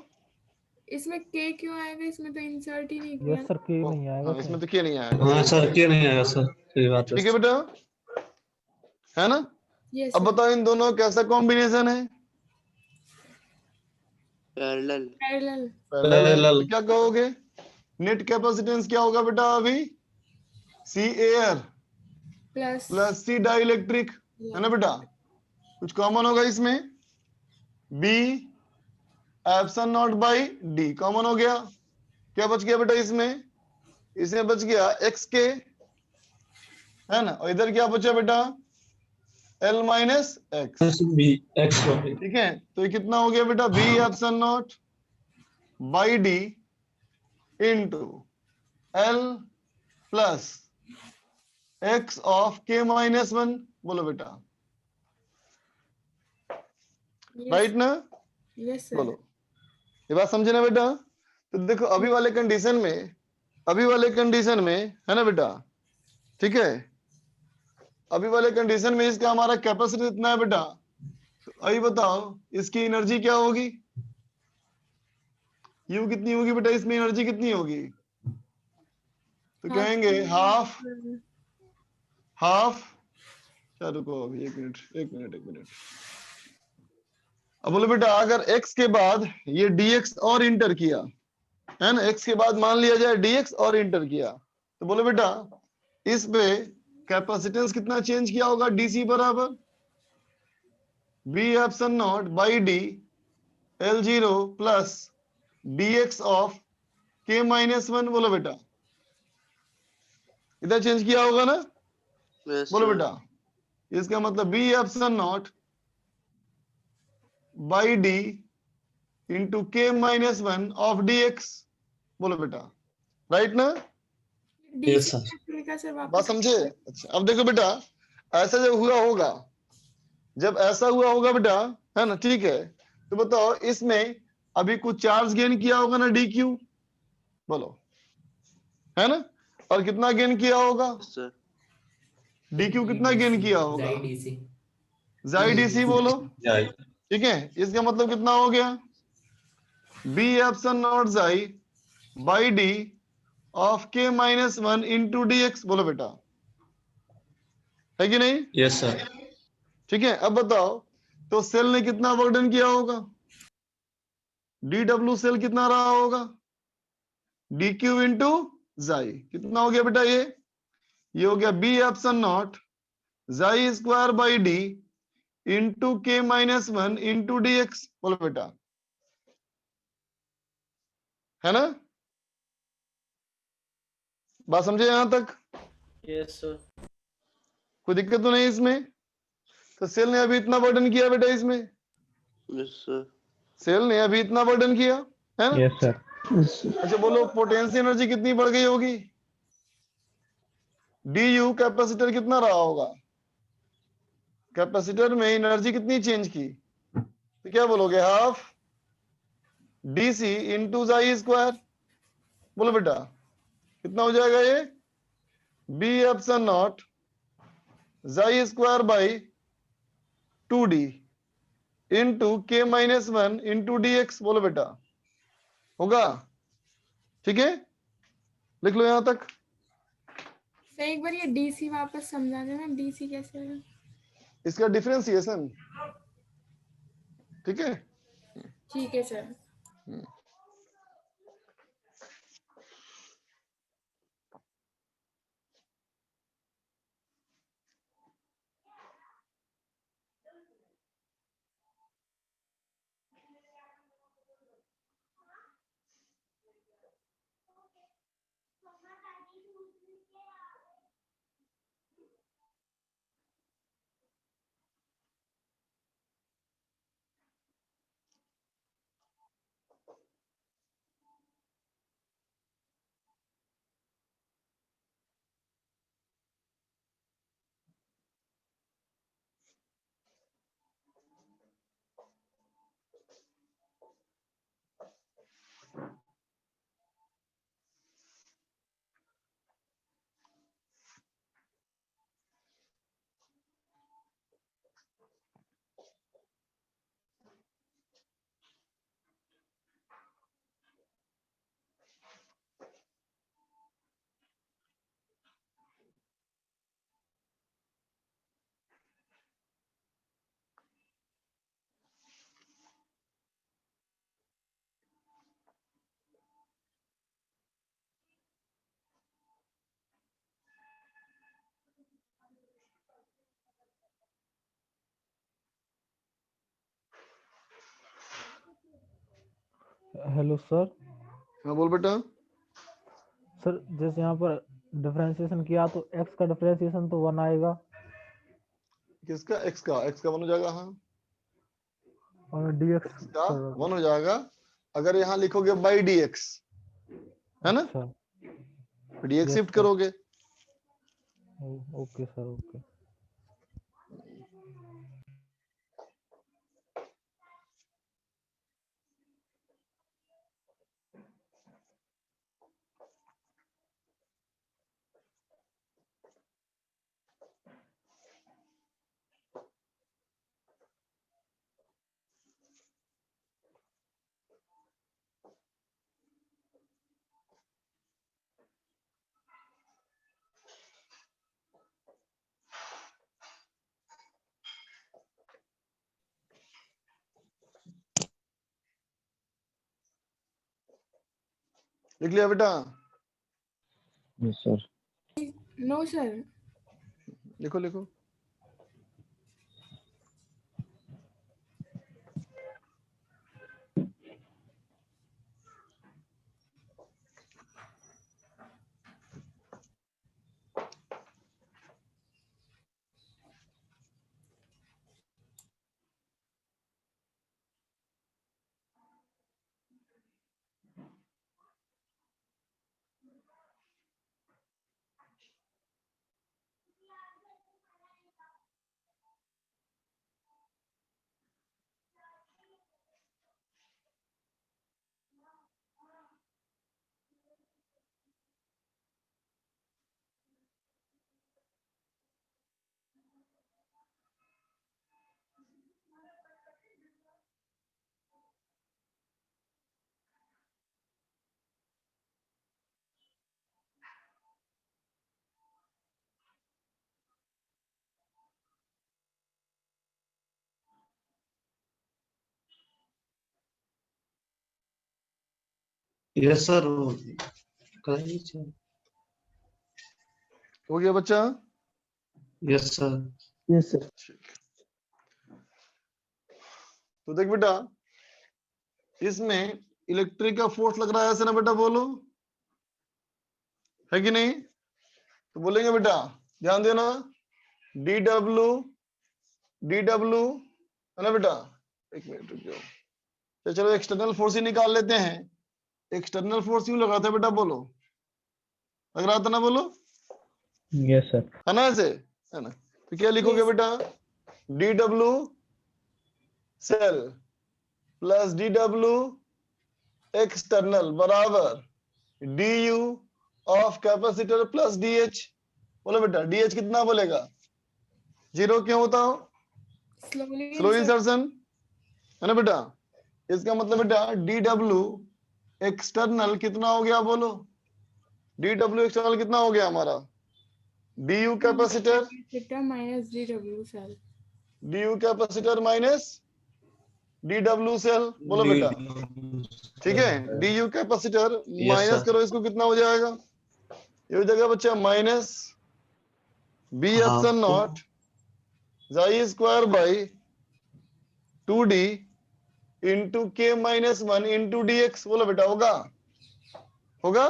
[SPEAKER 4] इसमें के क्यों आएगा? इसमें तो इंसर्ट ही नहीं किया।
[SPEAKER 7] यस सर, के नहीं आएगा
[SPEAKER 3] हाँ, इसमें
[SPEAKER 7] सर।
[SPEAKER 3] तो क्या नहीं आएगा।
[SPEAKER 1] हाँ सर, क्यों नहीं आएगा सर? सही बात है।
[SPEAKER 3] ठीक है बेटा, है ना।
[SPEAKER 4] यस
[SPEAKER 3] अब बताओ इन दोनों का कैसा कॉम्बिनेशन है?
[SPEAKER 6] पैरेलल।
[SPEAKER 4] पैरेलल।
[SPEAKER 3] पैरेलल है।
[SPEAKER 1] पैरेलल।
[SPEAKER 3] तो क्या कहोगे? नेट कैपेसिटेंस क्या होगा बेटा अभी? C air
[SPEAKER 4] plus
[SPEAKER 3] plus C dielectric, है ना बेटा। कुछ कॉमन होगा इसमें, b epsilon naught by d common हो गया। क्या बच गया बेटा इसमें? इसमें बच गया एक्स के, है ना। और इधर क्या बचा बेटा? L minus x,
[SPEAKER 1] b x
[SPEAKER 3] ठीक है। तो ये कितना हो गया बेटा? B epsilon naught by D into l plus x of के माइनस वन। बोलो बेटा, राइट ना।
[SPEAKER 4] Yes sir.
[SPEAKER 3] बोलो, ये बात समझे ना बेटा। तो देखो अभी वाले कंडीशन में, अभी वाले कंडीशन में, है ना बेटा, ठीक है। अभी वाले कंडीशन में इसका हमारा कैपेसिटी इतना है बेटा। तो अभी बताओ इसकी एनर्जी क्या होगी? यू कितनी होगी बेटा? इसमें एनर्जी कितनी होगी? तो कहेंगे हाफ, हाफ। क्या, रुको अभी एक मिनट, एक मिनट, एक मिनट। अब बोलो बेटा अगर x के बाद ये dx और इंटर किया, है ना, x के बाद मान लिया जाए dx और इंटर किया, तो बोलो बेटा इस पे कैपेसिटेंस कितना चेंज किया होगा? dc बराबर b epsilon naught by d L0 plus dx of k minus one. बोलो बेटा इधर चेंज किया होगा ना।
[SPEAKER 6] Yes,
[SPEAKER 3] बोलो
[SPEAKER 6] sir.
[SPEAKER 3] बेटा इसका मतलब b epsilon naught by d into के माइनस वन ऑफ dx। बोलो बेटा, राइट ना।
[SPEAKER 1] Yes, sir.
[SPEAKER 4] का सर
[SPEAKER 3] बात
[SPEAKER 4] वापस।
[SPEAKER 3] समझे? अच्छा अब देखो बेटा, ऐसा जब हुआ होगा, जब ऐसा हुआ होगा बेटा, है ना, ठीक है। तो बताओ इसमें अभी कुछ चार्ज गेन किया होगा ना, डी क्यू। बोलो है ना, और कितना गेन किया होगा,
[SPEAKER 6] सर
[SPEAKER 3] डी क्यू कितना गेन किया होगा,
[SPEAKER 9] डीसी
[SPEAKER 3] जाई डीसी बोलो,
[SPEAKER 1] जाई
[SPEAKER 3] ठीक है। इसका मतलब कितना हो गया, बी एप्सन नॉट जाई बाई डी ऑफ के minus one into D X, बोलो बेटा, है कि नहीं,
[SPEAKER 1] यस सर
[SPEAKER 3] ठीक है। अब बताओ तो सेल ने कितना वर्क डन किया होगा, डी डब्ल्यू सेल कितना रहा होगा, डी क्यू इंटू जाई, कितना हो गया बेटा, ये हो गया बी एप्सन नॉट जाई स्क्वायर बाई डी इंटू के minus one into D X, बोलो बेटा, है ना, बात समझे यहां तक,
[SPEAKER 2] यस सर।
[SPEAKER 3] कोई दिक्कत तो नहीं इसमें। तो सेल ने अभी इतना बर्डन किया बेटा इसमें,
[SPEAKER 6] यस सर
[SPEAKER 3] सेल ने अभी इतना बर्डन किया, है ना।
[SPEAKER 5] Yes, sir.
[SPEAKER 3] अच्छा बोलो पोटेंशियल एनर्जी कितनी बढ़ गई होगी, डी यू कैपेसिटर कितना रहा होगा, कैपेसिटर में एनर्जी कितनी चेंज की, तो क्या बोलोगे, हाफ डीसी इंटू जाई स्क्वायर, बोलो बेटा कितना हो जाएगा, ये बी एप्सन नॉट जाई स्क्वायर बाई 2d इंटू के minus one into D X, बोलो बेटा, होगा, ठीक है, लिख लो यहां तक।
[SPEAKER 4] सर एक बार ये डीसी वापस समझा देना, डीसी कैसे है?
[SPEAKER 3] इसका डिफरेंशिएशन, ठीक है।
[SPEAKER 4] ठीक है सर।
[SPEAKER 7] Hello sir.
[SPEAKER 3] हाँ बोल बेटा,
[SPEAKER 7] सर जैसे यहाँ पर डिफरेंशिएशन किया तो x का डिफरेंशिएशन तो 1 आएगा
[SPEAKER 3] किसका, एक्स का वन हो जाएगा, हाँ
[SPEAKER 7] और dx
[SPEAKER 3] एक्स का
[SPEAKER 7] सर।
[SPEAKER 3] वन हो जाएगा, अगर यहाँ लिखोगे बाई डी एक्स, है ना,
[SPEAKER 7] अच्छा
[SPEAKER 3] D x
[SPEAKER 7] yes
[SPEAKER 3] shift
[SPEAKER 7] sir.
[SPEAKER 3] करोगे,
[SPEAKER 7] ओके सर ओके।
[SPEAKER 3] लिख लिया बेटा,
[SPEAKER 8] Yes, sir.
[SPEAKER 4] No sir.
[SPEAKER 3] लिखो लिखो,
[SPEAKER 1] यस सर करेंगे सर।
[SPEAKER 3] हो गया बच्चा?
[SPEAKER 1] Yes sir.
[SPEAKER 8] Yes sir.
[SPEAKER 3] तो देख बेटा, इसमें इलेक्ट्रिक का फोर्स लग रहा है ऐसे ना बेटा, बोलो है कि नहीं? तो बोलेंगे बेटा, ध्यान देना, डी डब्ल्यू है ना बेटा। एक मिनट रुक जाओ। तो चलो एक्सटर्नल फोर्स ही निकाल लेते हैं। एक्सटर्नल फोर्स क्यों लगा था बेटा, बोलो? लग रहा था ना, बोलो,
[SPEAKER 5] यस सर।
[SPEAKER 3] है ना ऐसे, है ना? तो क्या लिखोगे
[SPEAKER 4] Yes.
[SPEAKER 3] बेटा, D W cell plus D W external बराबर D U of capacitor plus D H. बोलो बेटा, डी एच कितना बोलेगा? 0 क्यों होता हो?
[SPEAKER 4] Slowly
[SPEAKER 3] slow
[SPEAKER 4] insert.
[SPEAKER 3] इंसर्शन, है ना बेटा। इसका मतलब बेटा डी डब्ल्यू एक्सटर्नल कितना हो गया, बोलो? डी डब्ल्यू एक्सटर्नल कितना हो गया हमारा? D U capacitor,
[SPEAKER 4] Capacitor minus DW cell.
[SPEAKER 3] D U capacitor minus d W cell. बोलो बेटा, ठीक है। D U capacitor minus
[SPEAKER 1] sir.
[SPEAKER 3] करो, इसको कितना हो जाएगा? ये हो जाएगा बच्चा माइनस बी एप्सिलॉन नॉट जाई स्क्वायर बाई 2d इंटू के माइनस 1 इंटू dx। बोलो बेटा, होगा? होगा?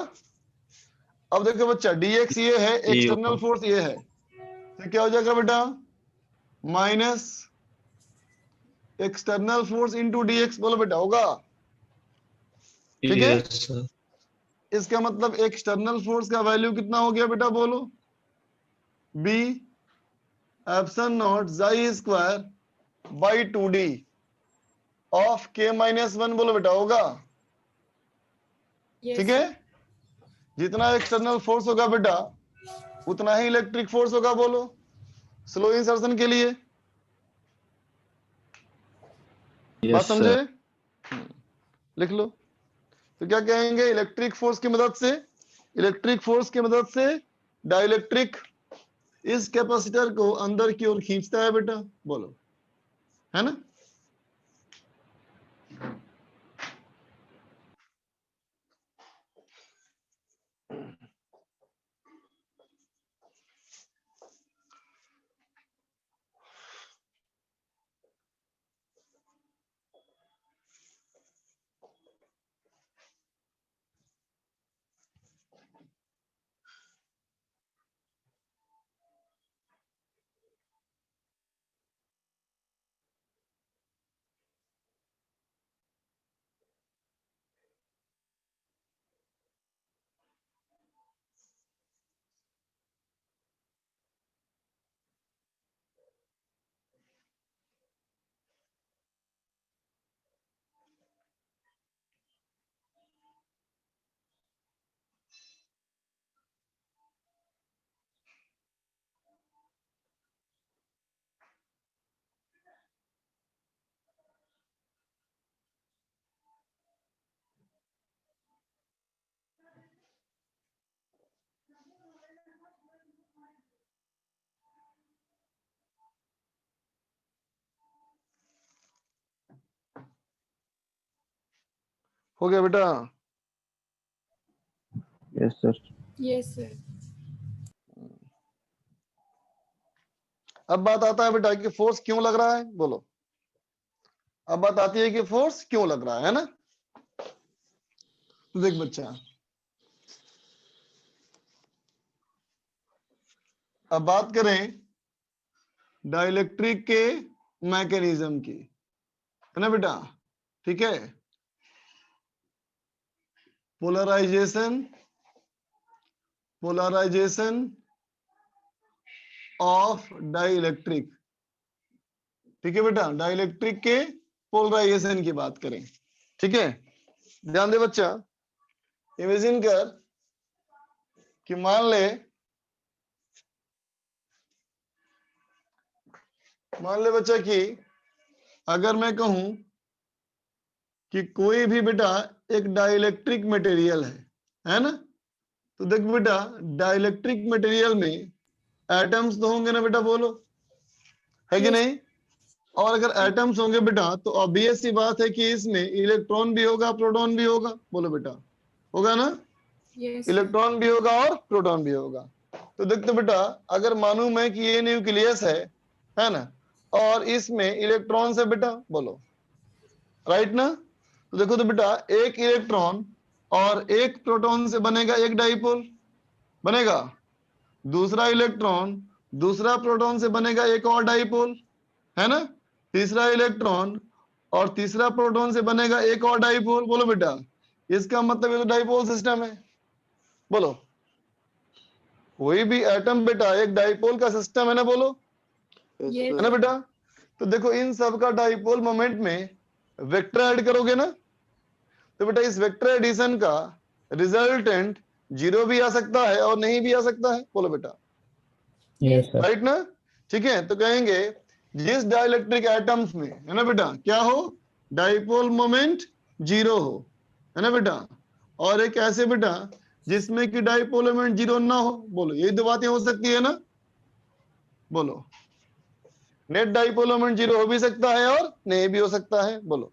[SPEAKER 3] अब देखो बच्चा, dx ये है, एक्सटर्नल फोर्स ये है, तो क्या हो जाएगा बेटा? Minus external force into dx। बोलो बेटा, होगा? ठीक है।
[SPEAKER 1] Yes sir.
[SPEAKER 3] इसका मतलब एक्सटर्नल फोर्स का वैल्यू कितना हो गया बेटा, बोलो? बी एप्सिलॉन नॉट जाई स्क्वायर बाई 2d ऑफ के माइनस 1। बोलो बेटा, होगा?
[SPEAKER 4] Yes.
[SPEAKER 3] ठीक है। जितना एक्सटर्नल फोर्स होगा बेटा, उतना ही इलेक्ट्रिक फोर्स होगा। बोलो, स्लो इंसर्शन के लिए। बात
[SPEAKER 8] यस
[SPEAKER 3] समझे?
[SPEAKER 8] सर।
[SPEAKER 3] लिख लो। तो क्या कहेंगे? इलेक्ट्रिक फोर्स की मदद से, इलेक्ट्रिक फोर्स की मदद से डाइलेक्ट्रिक इस कैपेसिटर को अंदर की ओर खींचता है बेटा। बोलो, है ना? हो गया बेटा?
[SPEAKER 8] Yes sir.
[SPEAKER 4] Yes, sir.
[SPEAKER 3] अब बात आता है बेटा कि फोर्स क्यों लग रहा है। बोलो, अब बात आती है कि फोर्स क्यों लग रहा है ना? तो देख बच्चा, अब बात करें डाइलेक्ट्रिक के मैकेनिज्म की, है ना बेटा? ठीक है। Polarisation, polarisation of dielectric. ठीक है बेटा, डाइलेक्ट्रिक के पोलराइजेशन की बात करें। ठीक है, ध्यान दे बच्चा। इमेजिन कर कि मान ले बच्चा कि अगर मैं कहूं कि कोई भी बेटा एक डाइलेक्ट्रिक मटेरियल है ना? तो देख बेटा, डाइलेक्ट्रिक मटेरियल में एटम्स तो होंगे ना बेटा, बोलो, है कि
[SPEAKER 4] Yes.
[SPEAKER 3] नहीं? और अगर एटम्स होंगे बेटा, तो ऑब्वियस सी बात है कि इसमें इलेक्ट्रॉन भी होगा, प्रोटॉन भी होगा। बोलो बेटा, होगा ना,
[SPEAKER 4] यस
[SPEAKER 3] इलेक्ट्रॉन भी होगा और प्रोटॉन भी होगा। तो देखते बेटा, अगर मानूं मैं कि ये न्यूक्लियस है ना, और इसमें इलेक्ट्रॉन है बेटा, बोलो राइट ना। तो देखो तो बेटा, एक इलेक्ट्रॉन और एक प्रोटॉन से बनेगा एक डाइपोल, बनेगा। दूसरा इलेक्ट्रॉन दूसरा प्रोटॉन से बनेगा एक और डाइपोल, है ना। तीसरा इलेक्ट्रॉन और तीसरा प्रोटॉन से बनेगा एक और डाइपोल। बोलो बेटा, इसका मतलब ये तो डाइपोल सिस्टम है। बोलो, कोई भी एटम बेटा एक डाइपोल का सिस्टम है ना, बोलो,
[SPEAKER 6] यस
[SPEAKER 4] Yes.
[SPEAKER 3] है
[SPEAKER 6] सर।
[SPEAKER 3] ना बेटा। तो देखो इन सब का डाइपोल मोमेंट में वेक्टर ऐड करोगे ना, तो बेटा इस वेक्टर एडिशन का रिजल्टेंट 0 भी आ सकता है और नहीं भी आ सकता है। बोलो बेटा,
[SPEAKER 5] यस सर।
[SPEAKER 3] राइट ना। ठीक है, तो कहेंगे जिस डाइलेक्ट्रिक एटम्स में, है ना बेटा, क्या हो, डाइपोल मोमेंट 0 हो, है ना बेटा, और एक ऐसे बेटा जिसमें कि डाइपोल मोमेंट 0 ना हो। बोलो, यही दो बातें हो सकती है ना। बोलो, नेट डाइपोल मोमेंट 0 हो भी सकता है और नहीं भी हो सकता है। बोलो,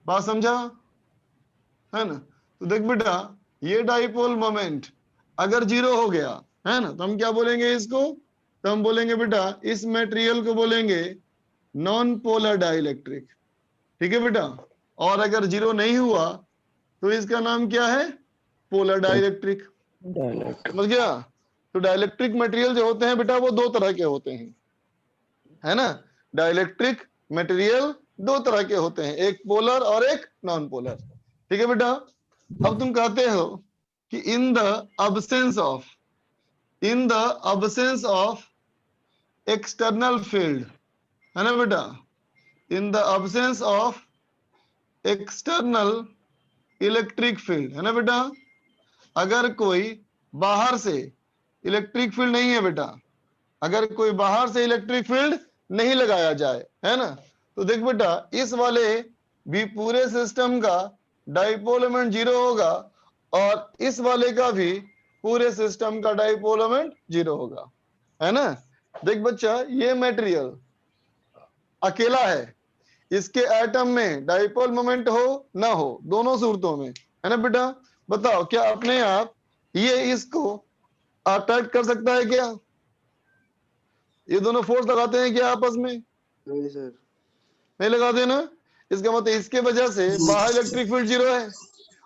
[SPEAKER 3] बात समझा, है ना। तो देख बेटा, ये डाइपोल मोमेंट अगर 0 हो गया, है ना, तो हम क्या बोलेंगे इसको, तो हम बोलेंगे बेटा इस मटेरियल को बोलेंगे नॉन पोलर डाइलेक्ट्रिक। ठीक है बेटा, और अगर 0 नहीं हुआ तो इसका नाम क्या है, पोलर डाइलेक्ट्रिक।
[SPEAKER 8] डायलेक्ट।
[SPEAKER 3] समझ गया। तो डाइलेक्ट्रिक मटेरियल जो होते हैं बेटा वो दो तरह के होते हैं, है ना। डाइलेक्ट्रिक मटेरियल दो तरह के होते हैं, एक पोलर और एक नॉन पोलर। ठीक है बेटा। अब तुम कहते हो कि in the absence of external field, है ना बेटा, in the absence of external electric field, है ना बेटा। अगर कोई बाहर से इलेक्ट्रिक फील्ड नहीं है बेटा, अगर कोई बाहर से इलेक्ट्रिक फील्ड नहीं लगाया जाए, है ना, तो देख बेटा इस वाले भी पूरे सिस्टम का डाइपोल मोमेंट 0 होगा और इस वाले का भी पूरे सिस्टम का डाइपोल मोमेंट 0 होगा, है ना। देख बच्चा, ये मटेरियल अकेला है, इसके एटम में डाइपोल मोमेंट हो ना हो, दोनों सूरतों में, है ना बेटा। बताओ क्या अपने आप ये इसको अट्रैक्ट कर सकता है क्या, ये दोनों फोर्स लगाते हैं क्या आपस में,
[SPEAKER 6] नहीं सर।
[SPEAKER 3] नहीं लगाते ना। इसका मतलब इसके वजह से बाहर इलेक्ट्रिक फील्ड 0 है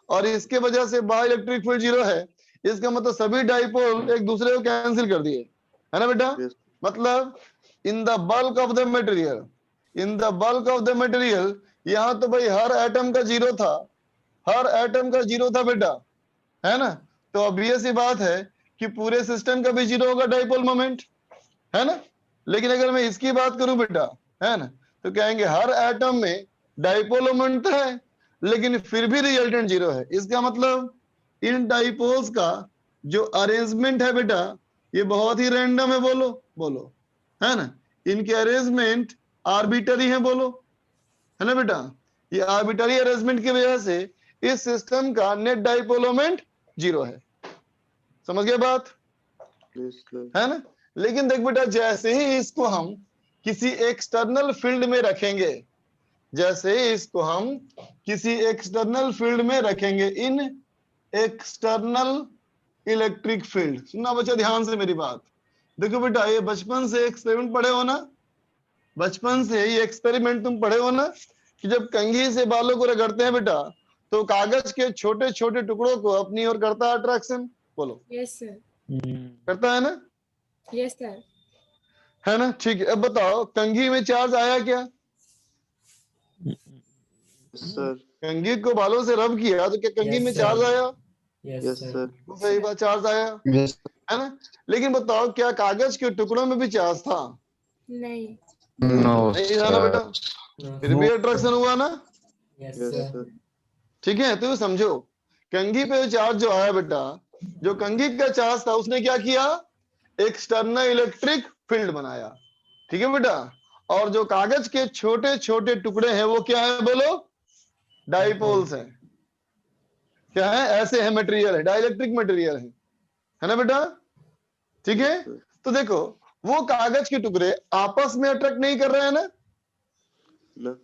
[SPEAKER 3] और इसके वजह से बाहर इलेक्ट्रिक फील्ड 0 है। इसका मतलब सभी डाइपोल एक दूसरे को कैंसिल कर दिए, है ना बेटा।
[SPEAKER 6] यस
[SPEAKER 3] मतलब in the bulk of the material, यहाँ तो भाई हर एटम का 0 था, हर एटम का 0 था बेटा, है ना। तो ऑब्वियस सी बात है कि पूरे सिस्टम का भी 0 होगा डाइपोल मोमेंट, है ना। लेकिन अगर मैं इसकी बात करूं बेटा, है ना, तो कहेंगे हर एटम में डाइपोल मोमेंट है लेकिन फिर भी रिजल्टेंट 0 है। इसका मतलब इन डाइपोल्स का जो अरेंजमेंट है बेटा ये बहुत ही रैंडम है। बोलो बोलो, है ना, इनके अरेंजमेंट आर्बिटरी है। बोलो, है ना बेटा, ये आर्बिटरी अरेंजमेंट की वजह से इस सिस्टम का नेट डाइपोल मोमेंट 0 है। समझ गए बात,
[SPEAKER 6] यस सर।
[SPEAKER 3] है ना। लेकिन देख बेटा, जैसे ही इसको हम किसी एक्सटर्नल फील्ड में रखेंगे, जैसे ही इसको हम किसी एक्सटर्नल फील्ड में रखेंगे, इन एक्सटर्नल इलेक्ट्रिक फील्ड, सुनना बच्चा ध्यान से मेरी बात। देखो बेटा, ये बचपन से एक्सपेरिमेंट पढ़े हो ना, बचपन से ये एक्सपेरिमेंट तुम पढ़े हो ना, कि जब कंघी से बालों को रगड़ते हैं बेटा तो कागज के छोटे छोटे टुकड़ों को अपनी ओर करता है अट्रैक्शन। बोलो,
[SPEAKER 4] यस सर
[SPEAKER 3] करता है ना,
[SPEAKER 4] यस सर
[SPEAKER 3] है ना। ठीक है, अब बताओ कंघी में चार्ज आया क्या,
[SPEAKER 6] सर।
[SPEAKER 3] कंघी को बालों से रब किया तो क्या कंघी में चार्ज आया,
[SPEAKER 6] यस सर।
[SPEAKER 3] सही बात, चार्ज आया,
[SPEAKER 1] यस
[SPEAKER 3] है ना। लेकिन बताओ क्या कागज के टुकड़ों में भी चार्ज था,
[SPEAKER 4] नहीं
[SPEAKER 1] नो
[SPEAKER 3] नहीं था ना बेटा, फिर भी अट्रैक्शन हुआ ना।
[SPEAKER 6] Yes sir.
[SPEAKER 3] ठीक है, तो समझो कंघी पे चार्ज जो आया बेटा, जो कंघी का चार्ज था उसने क्या किया, एक्सटर्नल इलेक्ट्रिक फील्ड बनाया। ठीक है बेटा, और जो कागज के छोटे छोटे टुकड़े हैं वो क्या है, बोलो, डाइपोल्स हैं। क्या है, ऐसे है मटेरियल है, डाइलेक्ट्रिक मटेरियल है ना बेटा। ठीक है, तो देखो वो कागज के टुकड़े आपस में अट्रैक्ट नहीं कर रहे हैं ना,
[SPEAKER 6] ना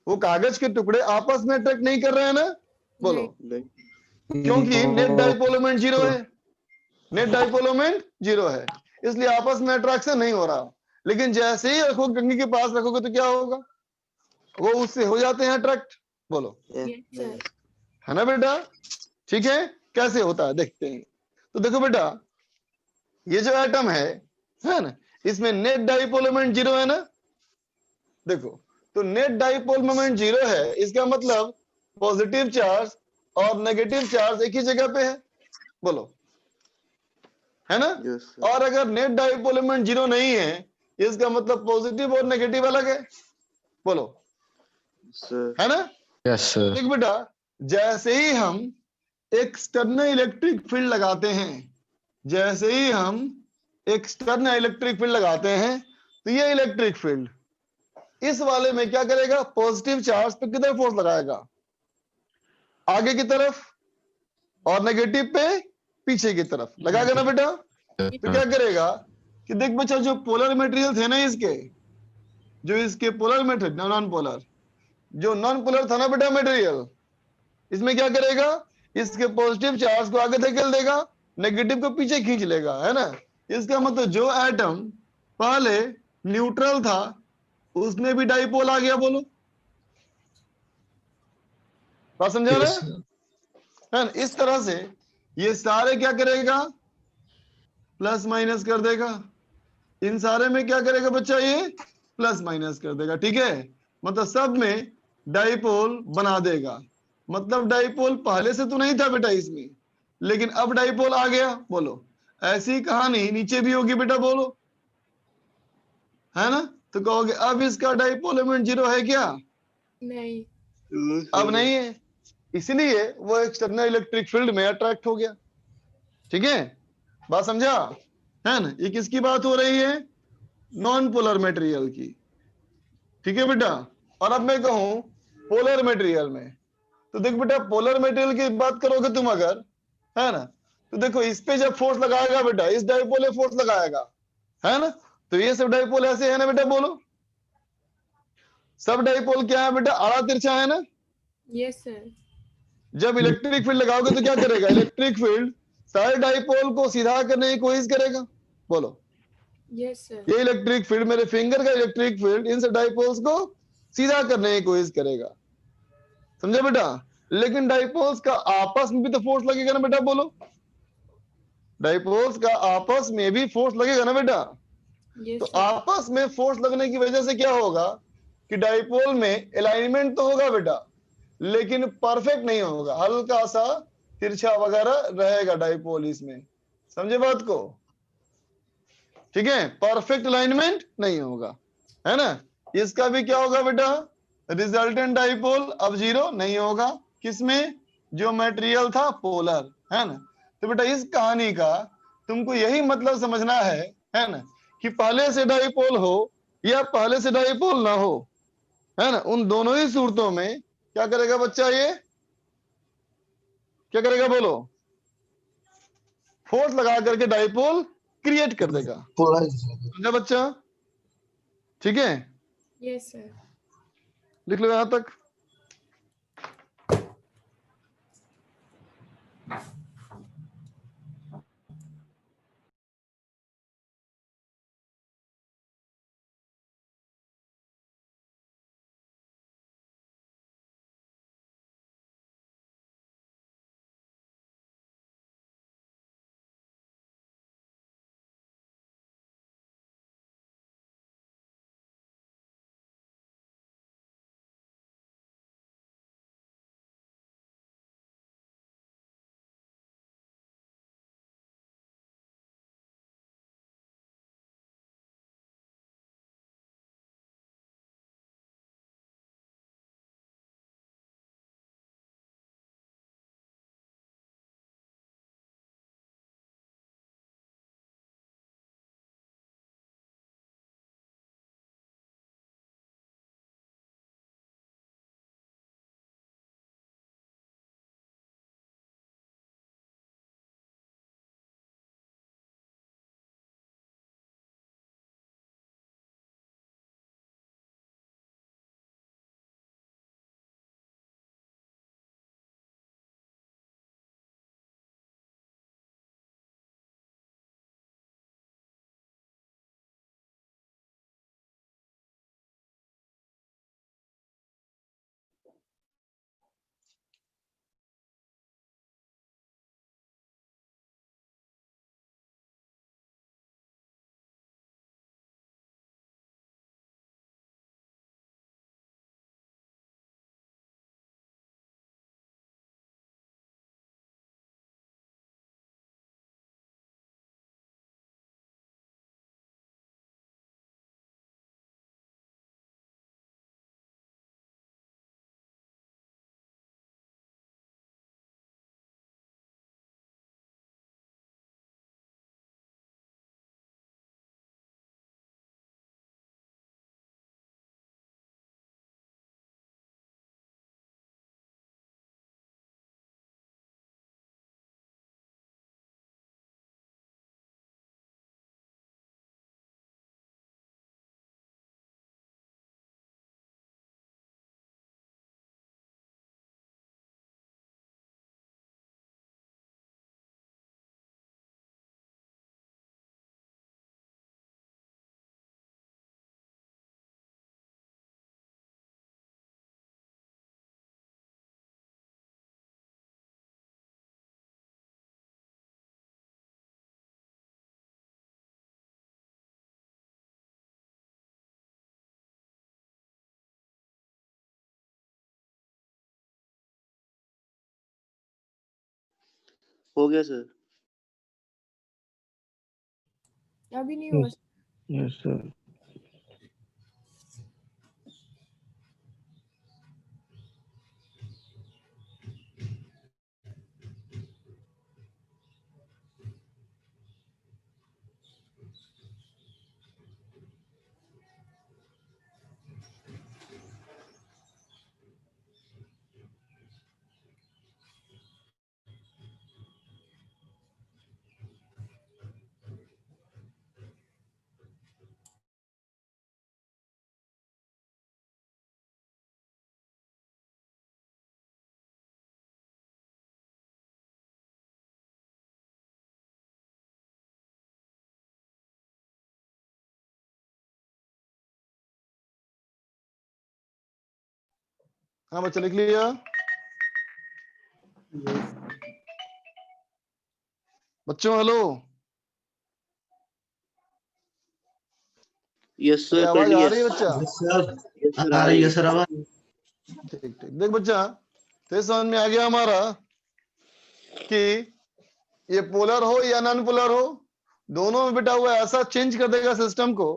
[SPEAKER 3] वो कागज के टुकड़े आपस में अट्रैक्ट नहीं कर रहे हैं ना? बोलो।
[SPEAKER 6] नहीं।
[SPEAKER 3] क्योंकि नेट डाइपोल मोमेंट जीरो है, नेट डाइपोल मोमेंट जीरो है, इसलिए आपस में अट्रैक्शन नहीं हो रहा। लेकिन जैसे ही रखो, कंघी के पास रखोगे तो क्या होगा? वो उससे हो जाते हैं अट्रैक्ट। बोलो,
[SPEAKER 4] यस सर।
[SPEAKER 3] है ना बेटा? ठीक है, कैसे होता है देखते हैं। तो देखो बेटा, ये जो एटम है ना, इसमें नेट डाइपोल मोमेंट जीरो है ना? देखो, तो नेट डाइपोल मोमेंट जीरो है, इसका मतलब पॉजिटिव चार्ज और नेगेटिव चार्ज एक ही जगह पे है। बोलो, है ना?
[SPEAKER 6] Yes sir.
[SPEAKER 3] और अगर नेट डाइपोल मोमेंट जीरो नहीं है, इसका मतलब पॉजिटिव और नेगेटिव अलग है। बोलो,
[SPEAKER 6] सर।
[SPEAKER 3] है ना?
[SPEAKER 5] Yes sir.
[SPEAKER 3] देख बेटा, जैसे ही हम एक्सटर्नल इलेक्ट्रिक फील्ड लगाते हैं, जैसे ही हम एक्सटर्नल इलेक्ट्रिक फील्ड लगाते हैं, तो ये इलेक्ट्रिक फील्ड इस वाले में क्या करेगा? पॉजिटिव चार्ज पे किधर फोर्स लगाएगा? आगे की तरफ, और नेगेटिव पे पीछे की तरफ लगाएगा ना बेटा? तो क्या करेगा कि देख बच्चा, जो पोलर मटेरियल थे ना इसके, जो इसके पोलर मटेरियल, नॉन पोलर, जो नॉन पोलर था ना बेटा मटेरियल, इसमें क्या करेगा? इसके पॉजिटिव चार्ज को आगे धकेल देगा, नेगेटिव को पीछे खींच लेगा, है ना? इसका मतलब जो एटम पहले न्यूट्रल था, उसमें भी डाइपोल आ गया। बोलो, बात समझा ना? है ना? इस तरह से ये सारे क्या करेगा? प्लस माइनस कर देगा। इन सारे में क्या करेगा बच्चा? ये प्लस माइनस कर देगा। ठीक है, मतलब सब में डाइपोल बना देगा। मतलब डाइपोल पहले से तो नहीं था बेटा इसमें, लेकिन अब डाइपोल आ गया। बोलो, ऐसी कहानी नीचे भी होगी बेटा। बोलो, है ना? तो कहोगे अब इसका डाइपोल मोमेंट जीरो है क्या?
[SPEAKER 4] नहीं।
[SPEAKER 3] अब नहीं है, इसलिए वो एक्सटर्नल इलेक्ट्रिक फील्ड में अट्रैक्ट हो गया। ठीक है, बात समझा? है ना? ये किसकी बात हो रही है? नॉन पोलर मटेरियल की। ठीक है बेटा? और अब मैं कहूं पोलर मटेरियल में, तो देख बेटा, पोलर मटेरियल की बात करोगे तुम अगर, है ना, तो देखो इस पे जब फोर्स लगाएगा बेटा, इस डाइपोल पे फोर्स लगाएगा, है ना? तो ये सब डाइपोल ऐसे है ना बेटा? बोलो, सब डाइपोल क्या है बेटा? आड़ा तिरछा है ना?
[SPEAKER 4] Yes sir.
[SPEAKER 3] जब इलेक्ट्रिक फील्ड लगाओगे तो क्या करेगा? इलेक्ट्रिक फील्ड सारे डाइपोल को सीधा करने की कोशिश करेगा। बोलो,
[SPEAKER 4] यस सर।
[SPEAKER 3] ये इलेक्ट्रिक फील्ड, मेरे फिंगर का इलेक्ट्रिक फील्ड इन सब डाइपोल्स को सीधा करने की कोशिश करेगा। समझे बेटा? लेकिन डाइपोल्स का आपस में भी तो फोर्स लगेगा ना बेटा? बोलो, डाइपोल्स का आपस में भी फोर्स लगेगा ना बेटा? तो
[SPEAKER 4] यस सर।
[SPEAKER 3] आपस में फोर्स लगने की वजह से क्या होगा कि डाइपोल में अलाइनमेंट तो होगा बेटा, लेकिन परफेक्ट नहीं होगा, हल्का सा तिरछा वगैरह रहेगा डाइपोल इसमें। समझे बात को? ठीक है, परफेक्ट अलाइनमेंट नहीं होगा, है ना? इसका भी क्या होगा बेटा? रिजल्टेंट डाइपोल अब जीरो नहीं होगा। किसमें? जो मटेरियल था पोलर, है ना? तो बेटा इस कहानी का तुमको यही मतलब समझना है ना, कि पहले से डाइपोल हो या पहले से डाइपोल ना हो, है ना, उन दोनों ही सूरतों में क्या करेगा बच्चा? ये क्या करेगा? बोलो, फोर्स लगा करके डाइपोल क्रिएट कर देगा। समझा बच्चा? ठीक है,
[SPEAKER 4] यस सर।
[SPEAKER 3] लिख लो यहां तक।
[SPEAKER 6] हो गया सर।
[SPEAKER 4] अभी नहीं हुआ।
[SPEAKER 8] Yes sir.
[SPEAKER 3] हाँ बच्चा लिख लिया। बच्चों हेलो,
[SPEAKER 6] यस
[SPEAKER 3] अरे
[SPEAKER 6] सर, कर
[SPEAKER 3] आवाज आ
[SPEAKER 6] लिया।
[SPEAKER 3] रही है बच्चा?
[SPEAKER 1] यस सर,
[SPEAKER 6] यस सर,
[SPEAKER 1] आ रही है सर आवाज।
[SPEAKER 3] ठीक ठीक। देख बच्चा, तो समझ में आ गया हमारा कि ये पोलर हो या नॉन पोलर हो, दोनों में बेटा वो ऐसा चेंज कर देगा सिस्टम को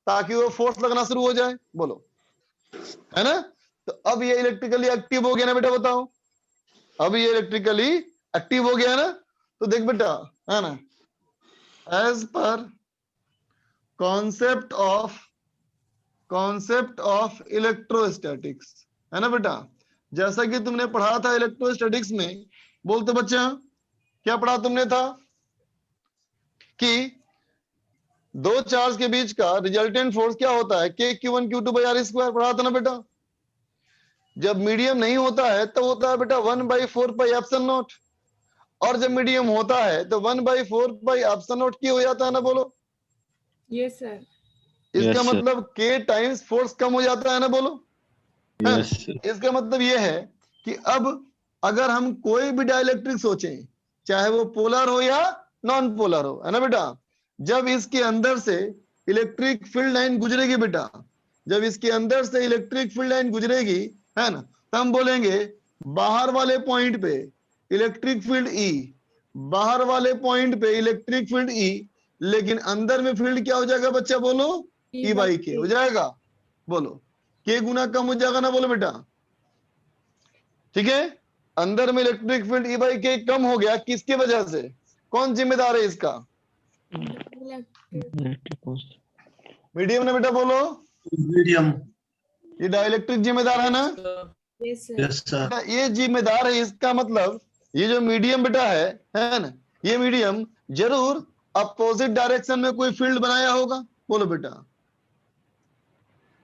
[SPEAKER 3] ताकि वो फोर्स लगना शुरू हो जाए। बोलो, है ना? तो अब ये इलेक्ट्रिकली एक्टिव हो गया ना बेटा, बताओ। अब ये इलेक्ट्रिकली एक्टिव हो गया ना? तो देख बेटा, है ना, as per concept of electrostatics, है ना बेटा, जैसा कि तुमने पढ़ा था इलेक्ट्रोस्टैटिक्स में। बोलते बच्चा, क्या पढ़ा तुमने था कि दो चार्ज के बीच का रिजल्टेंट फोर्स क्या होता है, के Q1 Q2 by are square, पढ़ा था ना बेटा। जब मीडियम नहीं होता है तो होता है बेटा 1/4 पाई एप्सिलॉन नॉट, और जब मीडियम होता है तो 1/4 पाई एप्सिलॉन नॉट की हो जाता है ना। बोलो,
[SPEAKER 4] यस सर।
[SPEAKER 3] इसका मतलब के टाइम्स फोर्स कम हो जाता है ना। बोलो, है ना? इसका मतलब यह है कि अब अगर हम कोई भी डाइलेक्ट्रिक सोचें, चाहे वो पोलर हो या नॉन पोलर हो, है ना बेटा, जब इसके अंदर से इलेक्ट्रिक फील्ड लाइन गुजरेगी बेटा, जब इसके अंदर से इलेक्ट्रिक फील्ड लाइन गुजरेगी, है ना, तो हम बोलेंगे बाहर वाले पॉइंट पे इलेक्ट्रिक फील्ड ई, बाहर वाले पॉइंट पे इलेक्ट्रिक फील्ड ई, लेकिन अंदर में फील्ड क्या हो जाएगा बच्चा? बोलो, ई बाई के हो जाएगा। बोलो, के गुना कम हो जाएगा ना। बोलो बेटा, ठीक है। अंदर में इलेक्ट्रिक फील्ड ई बाई के कम हो गया, किसकी वजह से? कौन जिम्मेदार है इसका? मीडियम ना बेटा, बोलो।
[SPEAKER 1] मीडियम।
[SPEAKER 3] ये डाइलेक्ट्रिक जिम्मेदार है ना?
[SPEAKER 4] Yes sir.
[SPEAKER 1] Yes sir.
[SPEAKER 3] बेटा ये जिम्मेदार है, इसका मतलब ये जो मीडियम बेटा है ना, ये मीडियम जरूर अपोजिट डायरेक्शन में कोई फील्ड बनाया होगा। बोलो बेटा,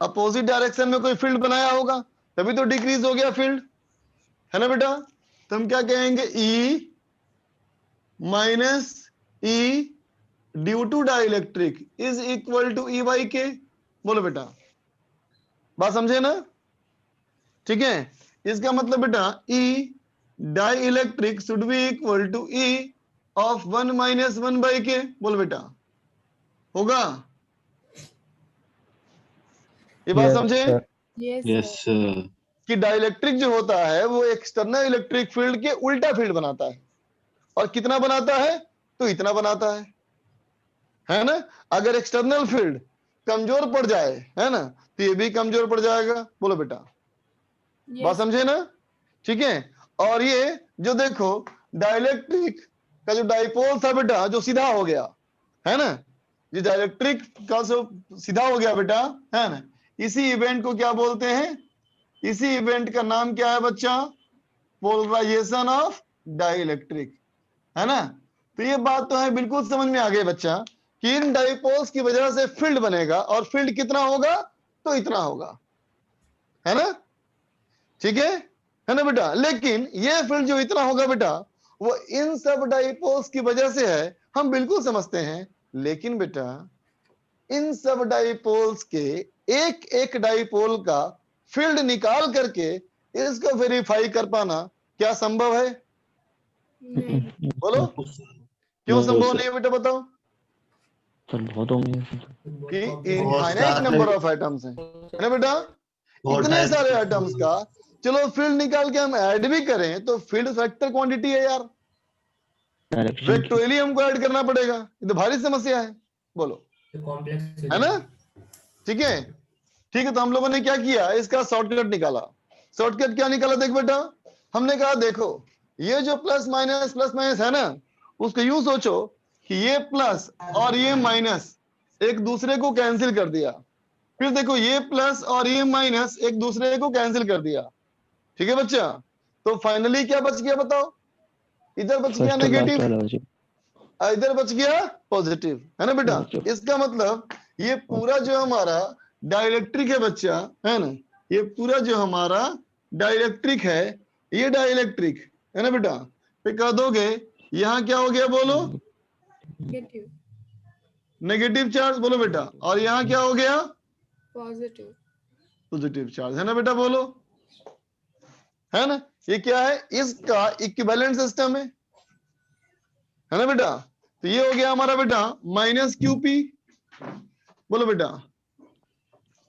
[SPEAKER 3] अपोजिट डायरेक्शन में कोई फील्ड बनाया होगा, तभी तो डिक्रीज हो गया फील्ड, है ना बेटा? तो हम क्या कहेंगे, E minus E due to dielectric is equal to E by K. बोलो बेटा, बात समझे ना? ठीक है, इसका मतलब बेटा E dielectric should be equal to E of 1 minus 1 by K. बोलो बेटा, होगा? ये बात समझे?
[SPEAKER 4] Yes sir.
[SPEAKER 3] कि डाइलेक्ट्रिक जो होता है वो एक्सटर्नल इलेक्ट्रिक फील्ड के उल्टा फील्ड बनाता है, और कितना बनाता है? तो इतना बनाता है ना? अगर एक्सटर्नल फील्ड कमजोर पड़ जाए, है ना, तो ये भी कमजोर पड़ जाएगा। बोलो बेटा, बात समझे ना? ठीक है। और ये जो देखो डाइलेक्ट्रिक का जो डाइपोल था बेटा, जो सीधा हो गया, है ना, जो डाइलेक्ट्रिक का जो सीधा हो गया बेटा, है ना, इसी इवेंट को क्या बोलते हैं? इसी इवेंट का नाम क्या है बच्चा? पोलराइजेशन ऑफ डाइलेक्ट्रिक, है ना? तो ये बात तो है, बिल्कुल समझ में आ गई बच्चा कि इन डाइपोल्स की वजह से फील्ड बनेगा, और फील्ड कितना होगा? तो इतना होगा, है ना? ठीक है ना बेटा? लेकिन ये फील्ड जो इतना होगा बेटा, वो इन सब डाइपोल्स की वजह से है, हम बिल्कुल समझते हैं। लेकिन बेटा इन सब डाइपोल्स के एक एक डाइपोल का फील्ड निकाल करके इसको वेरीफाई कर पाना क्या संभव है?
[SPEAKER 4] नहीं।
[SPEAKER 3] बोलो, क्यों संभव नहीं है बेटा? बताओ।
[SPEAKER 8] सर बहुत होंगे
[SPEAKER 3] कि इनफाइनाइट नंबर ऑफ एटम्स हैं, है ना बेटा? इतने सारे एटम्स का चलो फील्ड निकाल के हम ऐड भी करें तो फील्ड फैक्टर क्वांटिटी है यार,
[SPEAKER 8] डायरेक्शन
[SPEAKER 3] वेक्टोरियली हमको ऐड करना पड़ेगा, ये तो भारी समस्या है, बोलो,
[SPEAKER 9] कॉम्प्लेक्स
[SPEAKER 3] है ना? ठीक है, ठीक है, तो हम लोगों ने क्या किया, इसका शॉर्टकट निकाला। शॉर्टकट क्या निकाला, देख बेटा, हमने कहा देखो ये जो प्लस माइनस है ना, उसको यूं सोचो कि ये प्लस और ये माइनस एक दूसरे को कैंसिल कर दिया, फिर देखो ये प्लस और ये माइनस एक दूसरे को कैंसिल कर दिया, ठीक है बच्चा? तो फाइनली क्या बच गया बताओ, इधर बच गया
[SPEAKER 8] फर्स्ट और लास्ट
[SPEAKER 3] नेगेटिव,
[SPEAKER 8] वाला हो जाए।
[SPEAKER 3] इधर बच गया पॉजिटिव, है ना बेटा?
[SPEAKER 8] Positive.
[SPEAKER 3] इसका मतलब ये पूरा जो हमारा डाइलेक्ट्रिक है बच्चा, है ना, ये पूरा जो हमारा डाइलेक्ट्रिक है, ये डाइलेक्ट्रिक है ना बेटा? फिर कह दोगे यहाँ क्या हो गया, बोलो,
[SPEAKER 4] नेगेटिव,
[SPEAKER 3] नेगेटिव चार्ज, बोलो बेटा, और यहाँ क्या हो गया,
[SPEAKER 4] पॉजिटिव,
[SPEAKER 3] पॉजिटिव चार्ज, है ना बेटा? बोलो, है ना? ये क्या है, इसका इक्विवेलेंट सिस्टम है ना बेटा? तो ये हो गया हमारा बेटा माइनस क्यूपी, बोलो बेटा,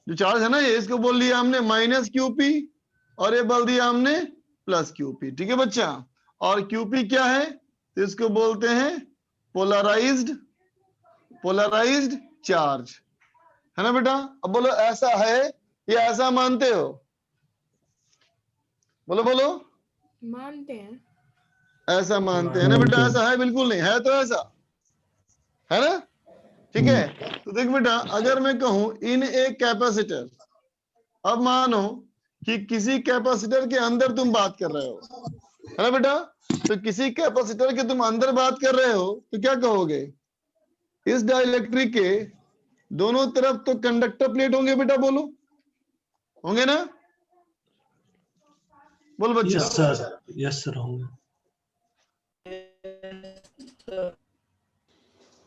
[SPEAKER 3] जो चार्ज है ना ये, इसको बोल दिया हमने माइनस क्यूपी, और ये बोल दिया हमने प्लस क्यूपी, ठीक है बच्चा? और क्यूपी क्या है, तो इसको बोलते हैं पोलराइज्ड चार्ज, है ना बेटा? अब बोलो ऐसा है या ऐसा मानते हो, बोलो बोलो,
[SPEAKER 4] मानते हैं,
[SPEAKER 3] ऐसा मानते हैं ना बेटा? ऐसा है बिल्कुल नहीं है, तो ऐसा है ना, ठीक है? तो देख बेटा, अगर मैं कहूं इन ए कैपेसिटर, अब मानो कि किसी कैपेसिटर के अंदर तुम बात कर रहे हो, है ना बेटा? तो किसी कैपेसिटर के तुम अंदर बात कर रहे हो तो क्या कहोगे, इस डाइलेक्ट्रिक के दोनों तरफ तो कंडक्टर प्लेट होंगे बेटा, बोलो, होंगे ना? बोल बच्चा,
[SPEAKER 1] यस सर होंगे।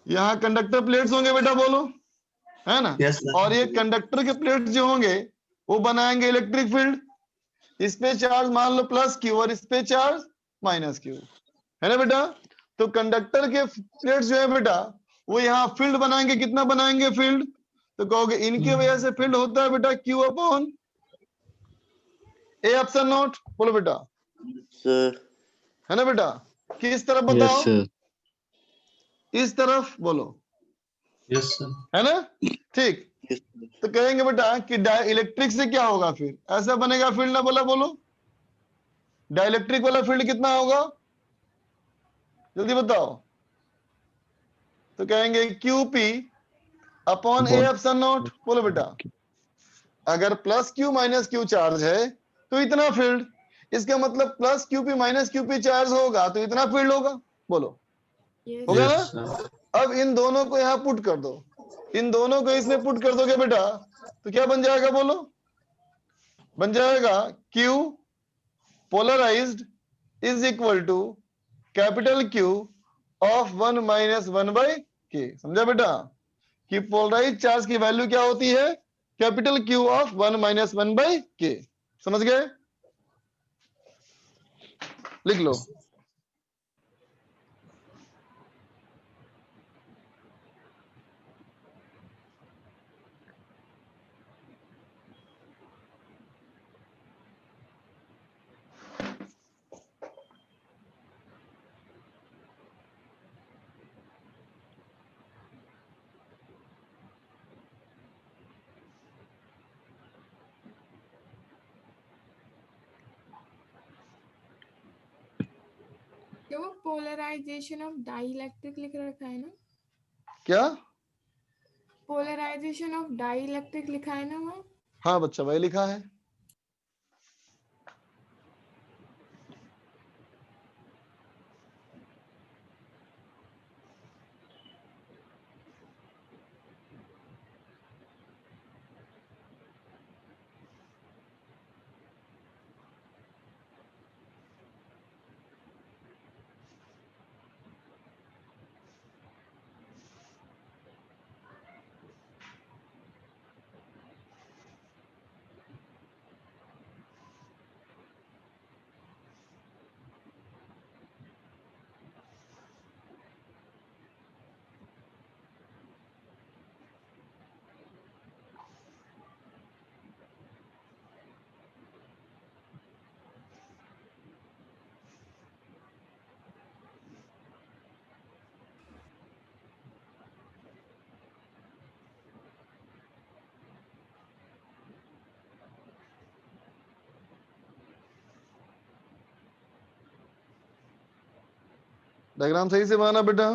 [SPEAKER 3] यहाँ कंडक्टर प्लेट्स होंगे बेटा, बोलो, है ना?
[SPEAKER 1] Yes sir.
[SPEAKER 3] और ये कंडक्टर के प्लेट्स जो होंगे वो बनाएंगे इलेक्ट्रिक फील्ड, इस पे चार्ज मान लो प्लस क्यू और इस पे चार्ज माइनस क्यू, है ना बेटा? तो कंडक्टर के प्लेट्स जो है बेटा वो यहाँ फील्ड बनाएंगे, कितना बनाएंगे फील्ड, तो कहोगे इनके वजह से फील्ड होता है बेटा Q upon A epsilon naught, बोलो बेटा,
[SPEAKER 6] सर।
[SPEAKER 3] है ना बेटा? किस तरफ
[SPEAKER 8] यस
[SPEAKER 3] बताओ,
[SPEAKER 8] सर।
[SPEAKER 3] इस तरफ, बोलो,
[SPEAKER 1] यस सर।
[SPEAKER 3] है ना? ठीक, तो कहेंगे बेटा कि डाइलेक्ट्रिक से क्या होगा, फिर ऐसा बनेगा फील्ड ना, बोला, बोलो, डाइलेक्ट्रिक वाला फील्ड कितना होगा, जल्दी बताओ? तो कहेंगे QP upon A epsilon naught, बोलो बेटा, अगर plus Q minus Q charge है तो इतना फील्ड, इसका मतलब plus QP minus QP charge होगा तो इतना फील्ड होगा, बोलो,
[SPEAKER 4] यस,
[SPEAKER 3] होगा
[SPEAKER 1] यस
[SPEAKER 3] ना?
[SPEAKER 1] सर।
[SPEAKER 3] अब इन दोनों को यहाँ पुट कर दो, इन दोनों को इसमें पुट कर दोगे बेटा तो क्या बन जाएगा, बोलो, बन जाएगा Q polarised is equal to capital Q of 1 minus 1/k, समझा बेटा? कि पोलराइज चार्ज की वैल्यू क्या होती है, capital Q of 1 minus 1/k, समझ गए? लिख लो,
[SPEAKER 4] तो वो पोलराइजेशन ऑफ डाइलेक्ट्रिक लिख रखा है ना,
[SPEAKER 3] क्या?
[SPEAKER 4] पोलराइजेशन ऑफ डाइलेक्ट्रिक लिखा है ना वो,
[SPEAKER 3] हाँ बच्चा वही लिखा है, डायग्राम सही से बनाना बेटा।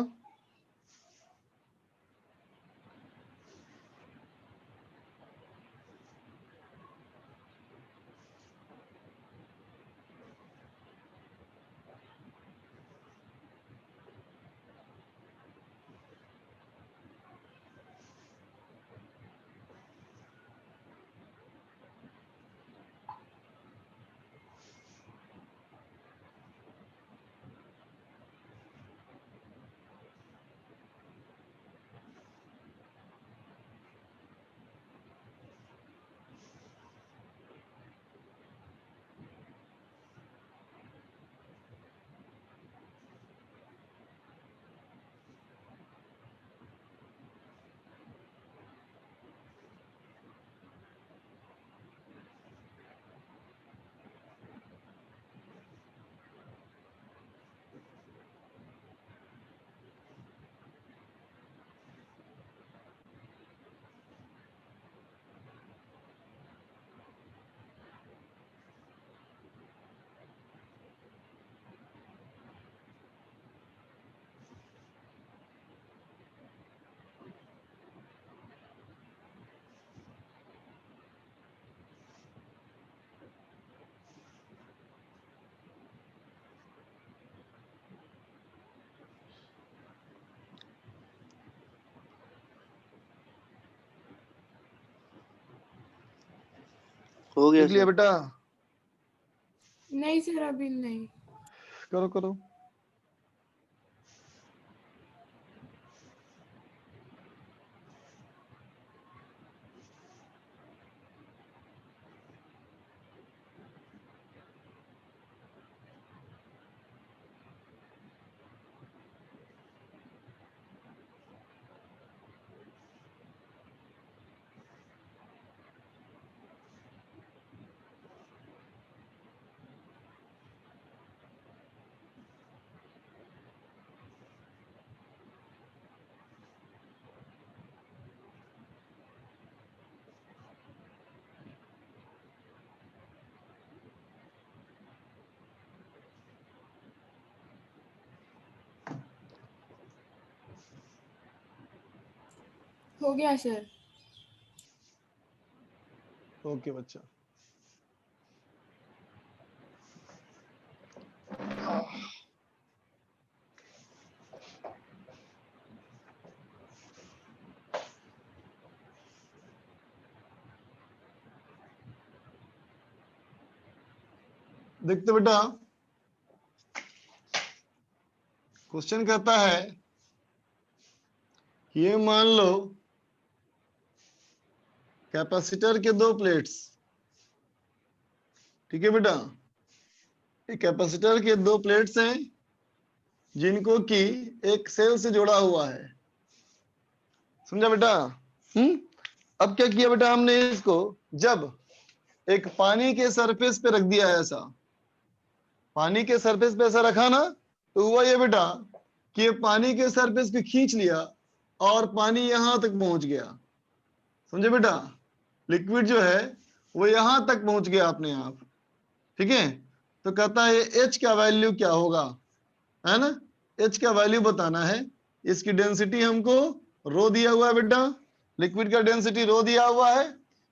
[SPEAKER 6] हो गया
[SPEAKER 3] लिख लिया
[SPEAKER 6] सर।
[SPEAKER 3] बेटा?
[SPEAKER 4] नहीं सर अभी नहीं।
[SPEAKER 3] करो करो।
[SPEAKER 4] हो गया सर।
[SPEAKER 3] ओके बच्चा। देखते बेटा, क्वेश्चन कहता है ये मान लो कैपेसिटर के दो प्लेट्स, ठीक है बेटा, ये कैपेसिटर के दो प्लेट्स हैं जिनको कि एक सेल से जोड़ा हुआ है। समझा बेटा? अब क्या किया बेटा हमने इसको, जब एक पानी के सरफेस पे रख दिया है, ऐसा पानी के सरफेस पे ऐसा रखा ना, तो हुआ ये बेटा कि ये पानी के सरफेस पे खींच लिया और पानी यहां तक पहुंच गया। समझे बेटा? लिक्विड जो है वो यहां तक पहुंच गया अपने आप, ठीक है। तो कहता है H का वैल्यू क्या होगा, है ना? H का वैल्यू बताना है। इसकी डेंसिटी हमको रो दिया हुआ है बेटा, लिक्विड का डेंसिटी रो दिया हुआ है,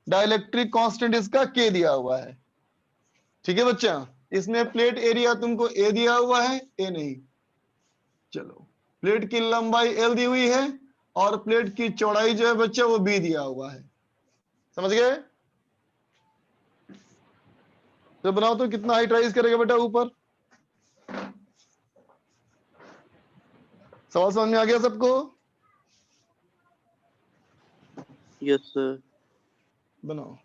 [SPEAKER 3] डाइलेक्ट्रिक कांस्टेंट इसका K दिया हुआ है, ठीक है बच्चा। इसमें प्लेट एरिया तुमको A दिया हुआ है, A नहीं। चलो, प्लेट की लंबाई L दी हुई है और प्लेट की चौड़ाई जो है बच्चा वो B दिया हुआ है। समझ गए? तो बनाओ तो कितना हाइट राइज करेगा बेटा ऊपर? सवाल समझ में आ गया सबको?
[SPEAKER 6] Yes sir.
[SPEAKER 3] बनाओ।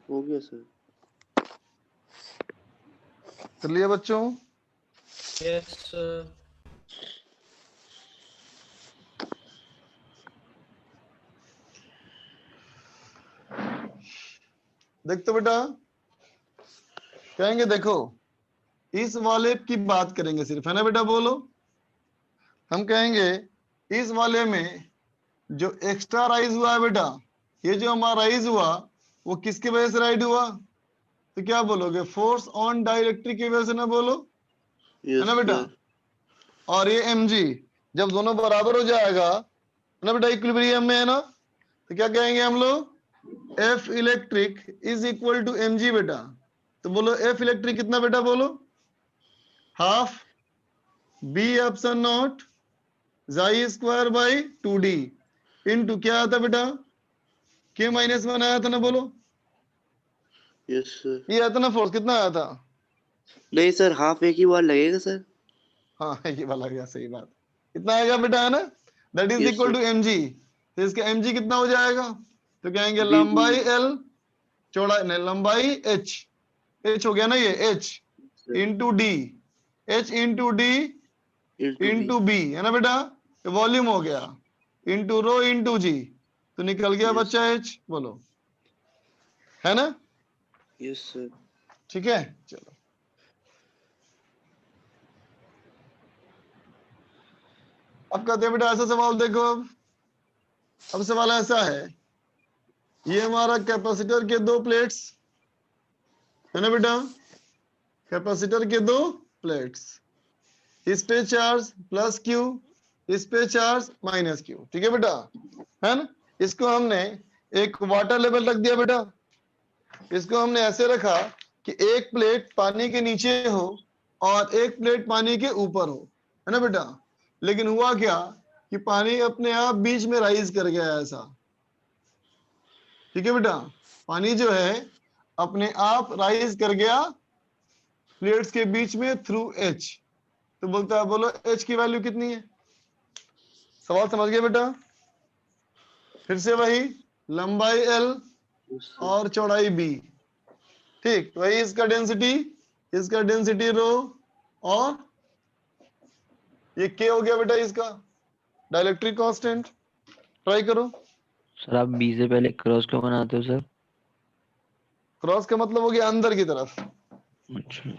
[SPEAKER 6] हो गया सर।
[SPEAKER 3] कर लिया बच्चों?
[SPEAKER 2] Yes sir.
[SPEAKER 3] देख तो बेटा, कहेंगे देखो इस वाले की बात करेंगे सिर्फ, है ना बेटा? बोलो। हम कहेंगे इस वाले में जो एक्स्ट्रा राइज हुआ है बेटा, ये जो हमारा राइज हुआ वो किसकी वजह से राइज हुआ? तो क्या बोलोगे? फोर्स ऑन डाइलेक्ट्रिक की वजह से ना, बोलो, है
[SPEAKER 6] यस
[SPEAKER 3] ना बेटा?
[SPEAKER 6] सर।
[SPEAKER 3] और ये mg जब दोनों बराबर हो जाएगा, है ना बेटा, इक्विलिब्रियम में, है ना, तो क्या कहेंगे हम लोग? F electric is equal to mg बेटा। तो बोलो F इलेक्ट्रिक कितना बेटा? बोलो हाफ b एप्सिलॉन नॉट जाई स्क्वायर बाई 2d इनटू क्या आता बेटा? k माइनस 1 आया था ना, बोलो।
[SPEAKER 6] Yes sir.
[SPEAKER 3] ये आता ना फोर्स, कितना आया था?
[SPEAKER 6] नहीं सर, हाफ एक ही बार लगेगा सर।
[SPEAKER 3] हाँ ये वाला गया, सही बात। कितना आएगा बेटा, है ना? That is
[SPEAKER 6] yes
[SPEAKER 3] equal to
[SPEAKER 6] sir.
[SPEAKER 3] mg। तो इसका mg कितना हो जाएगा? तो कहेंगे
[SPEAKER 6] बी
[SPEAKER 3] लंबाई l, चौड़ाई नहीं, लंबाई h हो गया ना, ये h into d, h into d
[SPEAKER 6] into B.
[SPEAKER 3] Into b, है ना बेटा? वॉल्यूम हो गया, इंटू रो इंटू जी, तो निकल गया
[SPEAKER 6] यस
[SPEAKER 3] बच्चा h। बोलो, है ना?
[SPEAKER 6] Yes sir.
[SPEAKER 3] ठीक है, चलो। अब कहते हैं बेटा ऐसा सवाल देखो। अब सवाल ऐसा है, ये हमारा कैपेसिटर के दो प्लेट्स, है ना बेटा? कैपेसिटर के दो प्लेट्स, इस पे चार्ज प्लस क्यू, इस पे चार्ज माइनस क्यू, ठीक है बेटा? है ना? इसको हमने एक वाटर लेवल रख दिया बेटा। इसको हमने ऐसे रखा कि एक प्लेट पानी के नीचे हो और एक प्लेट पानी के ऊपर हो, है ना बेटा? लेकिन हुआ क्या कि पानी अपने आप बीच में राइज कर गया ऐसा, ठीक है बेटा? पानी जो है अपने आप राइज कर गया प्लेट्स के बीच में थ्रू एच। तो बोलता है, बोलो एच की वैल्यू कितनी है? सवाल समझ गए बेटा? फिर से वही, लंबाई एल
[SPEAKER 6] यस सर।
[SPEAKER 3] और चौड़ाई बी, ठीक? वही इसका डेंसिटी रो, और ये के हो गया बेटा इसका डाइलेक्ट्रिक कांस्टेंट। ट्राई करो।
[SPEAKER 8] सर आप बी से पहले क्रॉस क्यों बनाते हो सर?
[SPEAKER 3] क्रॉस का मतलब हो गया अंदर की तरफ।
[SPEAKER 8] अच्छा।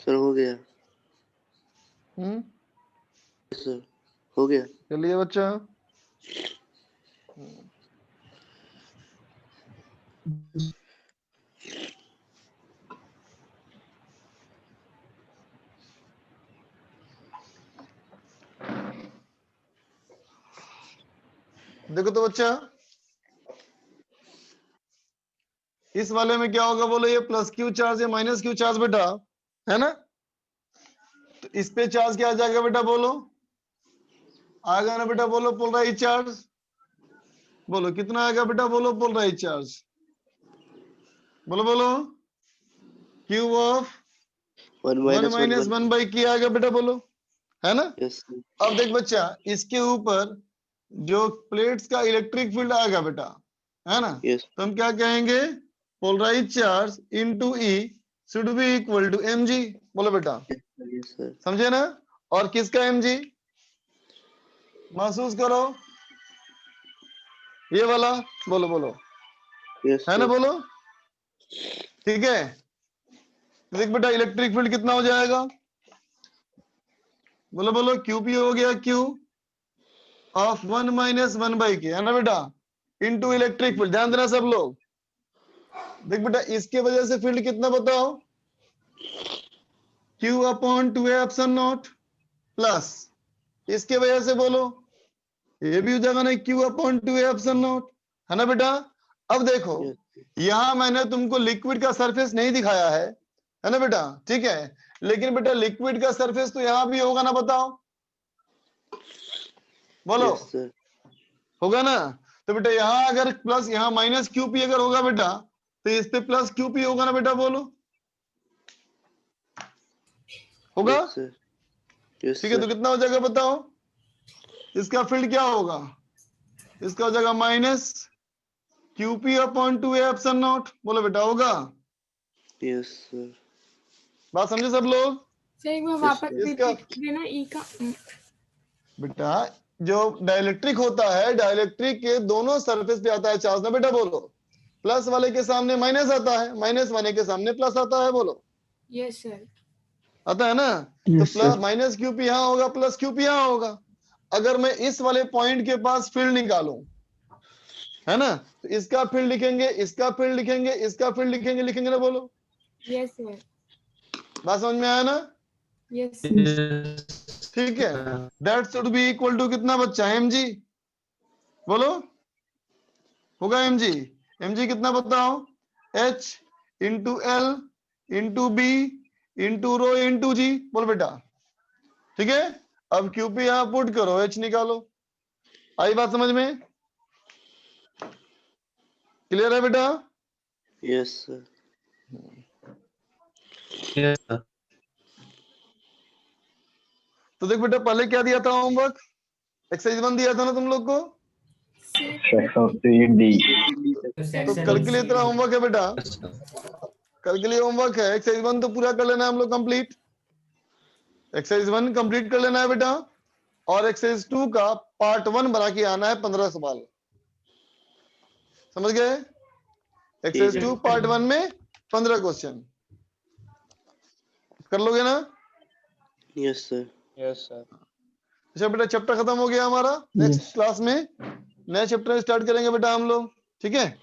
[SPEAKER 6] सर हो गया।
[SPEAKER 3] हम्म
[SPEAKER 6] सर हो गया।
[SPEAKER 3] चलिए बच्चा, देखो तो बच्चा, इस वाले में क्या होगा बोलो, ये प्लस क्यू चार्ज या माइनस क्यू चार्ज बेटा, है ना? तो इस पे चार्ज क्या आ जाएगा बेटा, बोलो आएगा ना बेटा, बोलो पोलराइज चार्ज, बोलो कितना आएगा बेटा, बोलो पोलराइज चार्ज, बोलो बोलो, Q of
[SPEAKER 6] 1
[SPEAKER 3] one
[SPEAKER 6] -
[SPEAKER 3] minus
[SPEAKER 6] 1
[SPEAKER 3] one by की आएगा बेटा, बोलो, है ना?
[SPEAKER 6] Yes sir.
[SPEAKER 3] अब देख बच्चा, इसके ऊपर जो प्लेट्स का इलेक्ट्रिक फील्ड आएगा बेटा, है ना?
[SPEAKER 6] यस
[SPEAKER 3] तो हम क्या कहेंगे, polarise charge into E should be equal to m g, बोलो बेटा,
[SPEAKER 6] यस सर।
[SPEAKER 3] समझे ना? और किसका एम जी महसूस करो, ये वाला, बोलो बोलो,
[SPEAKER 6] यस
[SPEAKER 3] है ना?
[SPEAKER 6] सर।
[SPEAKER 3] बोलो, ठीक है? देख बेटा, इलेक्ट्रिक फील्ड कितना हो जाएगा, बोलो बोलो, क्यूपी हो गया क्यू ऑफ 1 माइनस 1 बाई के, है ना बेटा, इनटू इलेक्ट्रिक फील्ड। ध्यान देना सब लोग, देख बेटा, इसके वजह से फील्ड कितना बताओ, Q upon 2A epsilon not, plus इसके वजह से बोलो, ये भी हो जाएगा ना, Q upon 2A epsilon not, है ना बेटा? अब देखो, यहां मैंने तुमको लिक्विड का सरफेस नहीं दिखाया है ना बेटा, ठीक है? लेकिन बेटा लिक्विड का सरफेस तो यहां भी होगा ना, बताओ, बोलो,
[SPEAKER 6] यस सर।
[SPEAKER 3] होगा ना? तो बेटा यहाँ अगर प्लस, यहाँ माइनस क्यूपी अगर होगा बेटा, तो इस पे प्लस क्यूपी होगा ना बेटा, बोलो, होगा?
[SPEAKER 6] Yes sir. यस
[SPEAKER 3] ठीक है, तो
[SPEAKER 6] सर।
[SPEAKER 3] कितना हो जाएगा बताओ, इसका फील्ड क्या होगा, इसका हो जाएगा minus QP upon 2A epsilon naught, बोलो बेटा, होगा?
[SPEAKER 6] Yes sir.
[SPEAKER 3] बात समझे सब लोग?
[SPEAKER 4] सर एक बार
[SPEAKER 6] Yes,
[SPEAKER 4] वापस
[SPEAKER 6] sir.
[SPEAKER 3] इसका
[SPEAKER 4] रिपीट कर देना ई का।
[SPEAKER 3] बेटा, जो डाइलेक्ट्रिक होता है, डाइलेक्ट्रिक के दोनों सरफेस पे आता है चार्ज ना बेटा, बोलो, प्लस वाले के सामने माइनस आता है, माइनस वाले के सामने प्लस आता है, बोलो,
[SPEAKER 4] यस सर।
[SPEAKER 3] आता है ना? तो
[SPEAKER 8] yes
[SPEAKER 3] plus
[SPEAKER 8] sir.
[SPEAKER 3] Minus QP यहाँ होगा, प्लस क्यूपी यहाँ होगा। अगर मैं इस वाले पॉइंट के पास फील्ड निकालूं, है ना, तो इसका फील्ड लिखेंगे, इसका फील्ड लिखेंगे, इसका फील्ड लिखेंगे, लिखेंगे ना, बोलो,
[SPEAKER 4] यस सर।
[SPEAKER 3] बात समझ में आया ना?
[SPEAKER 4] यस
[SPEAKER 3] ठीक है, that should be equal to कितना बच्चा, एम जी, बोलो, होगा एम जी? एम जी कितना बताओ, H into L into B into rho into G, बोल बेटा, ठीक है? अब क्यूपी यहां पुट करो, एच निकालो, आई बात समझ में? क्लियर है बेटा?
[SPEAKER 6] Yes sir.
[SPEAKER 1] Yes sir.
[SPEAKER 3] तो देख बेटा, पहले क्या दिया था होमवर्क, एक्सरसाइज 1 दिया था ना तुम लोग को,
[SPEAKER 4] सर।
[SPEAKER 3] तो कल के लिए तेरा होमवर्क है बेटा,
[SPEAKER 1] यस सर।
[SPEAKER 3] कल के लिए होमवर्क है, एक्सरसाइज 1 तो पूरा कर लेना है हम लोग कंप्लीट, एक्सरसाइज 1 कंप्लीट कर लेना है बेटा, और एक्सरसाइज 2 का पार्ट 1 बना के आना है 15 सवाल, समझ गए? एक्सरसाइज 2 पार्ट 1 में 15 क्वेश्चन कर लोगे ना?
[SPEAKER 6] Yes sir.
[SPEAKER 2] Yes sir.
[SPEAKER 3] अच्छा बेटा, चैप्टर खत्म हो गया हमारा, नेक्स्ट क्लास में नया चैप्टर स्टार्ट करेंगे बेटा हम लोग, ठीक है?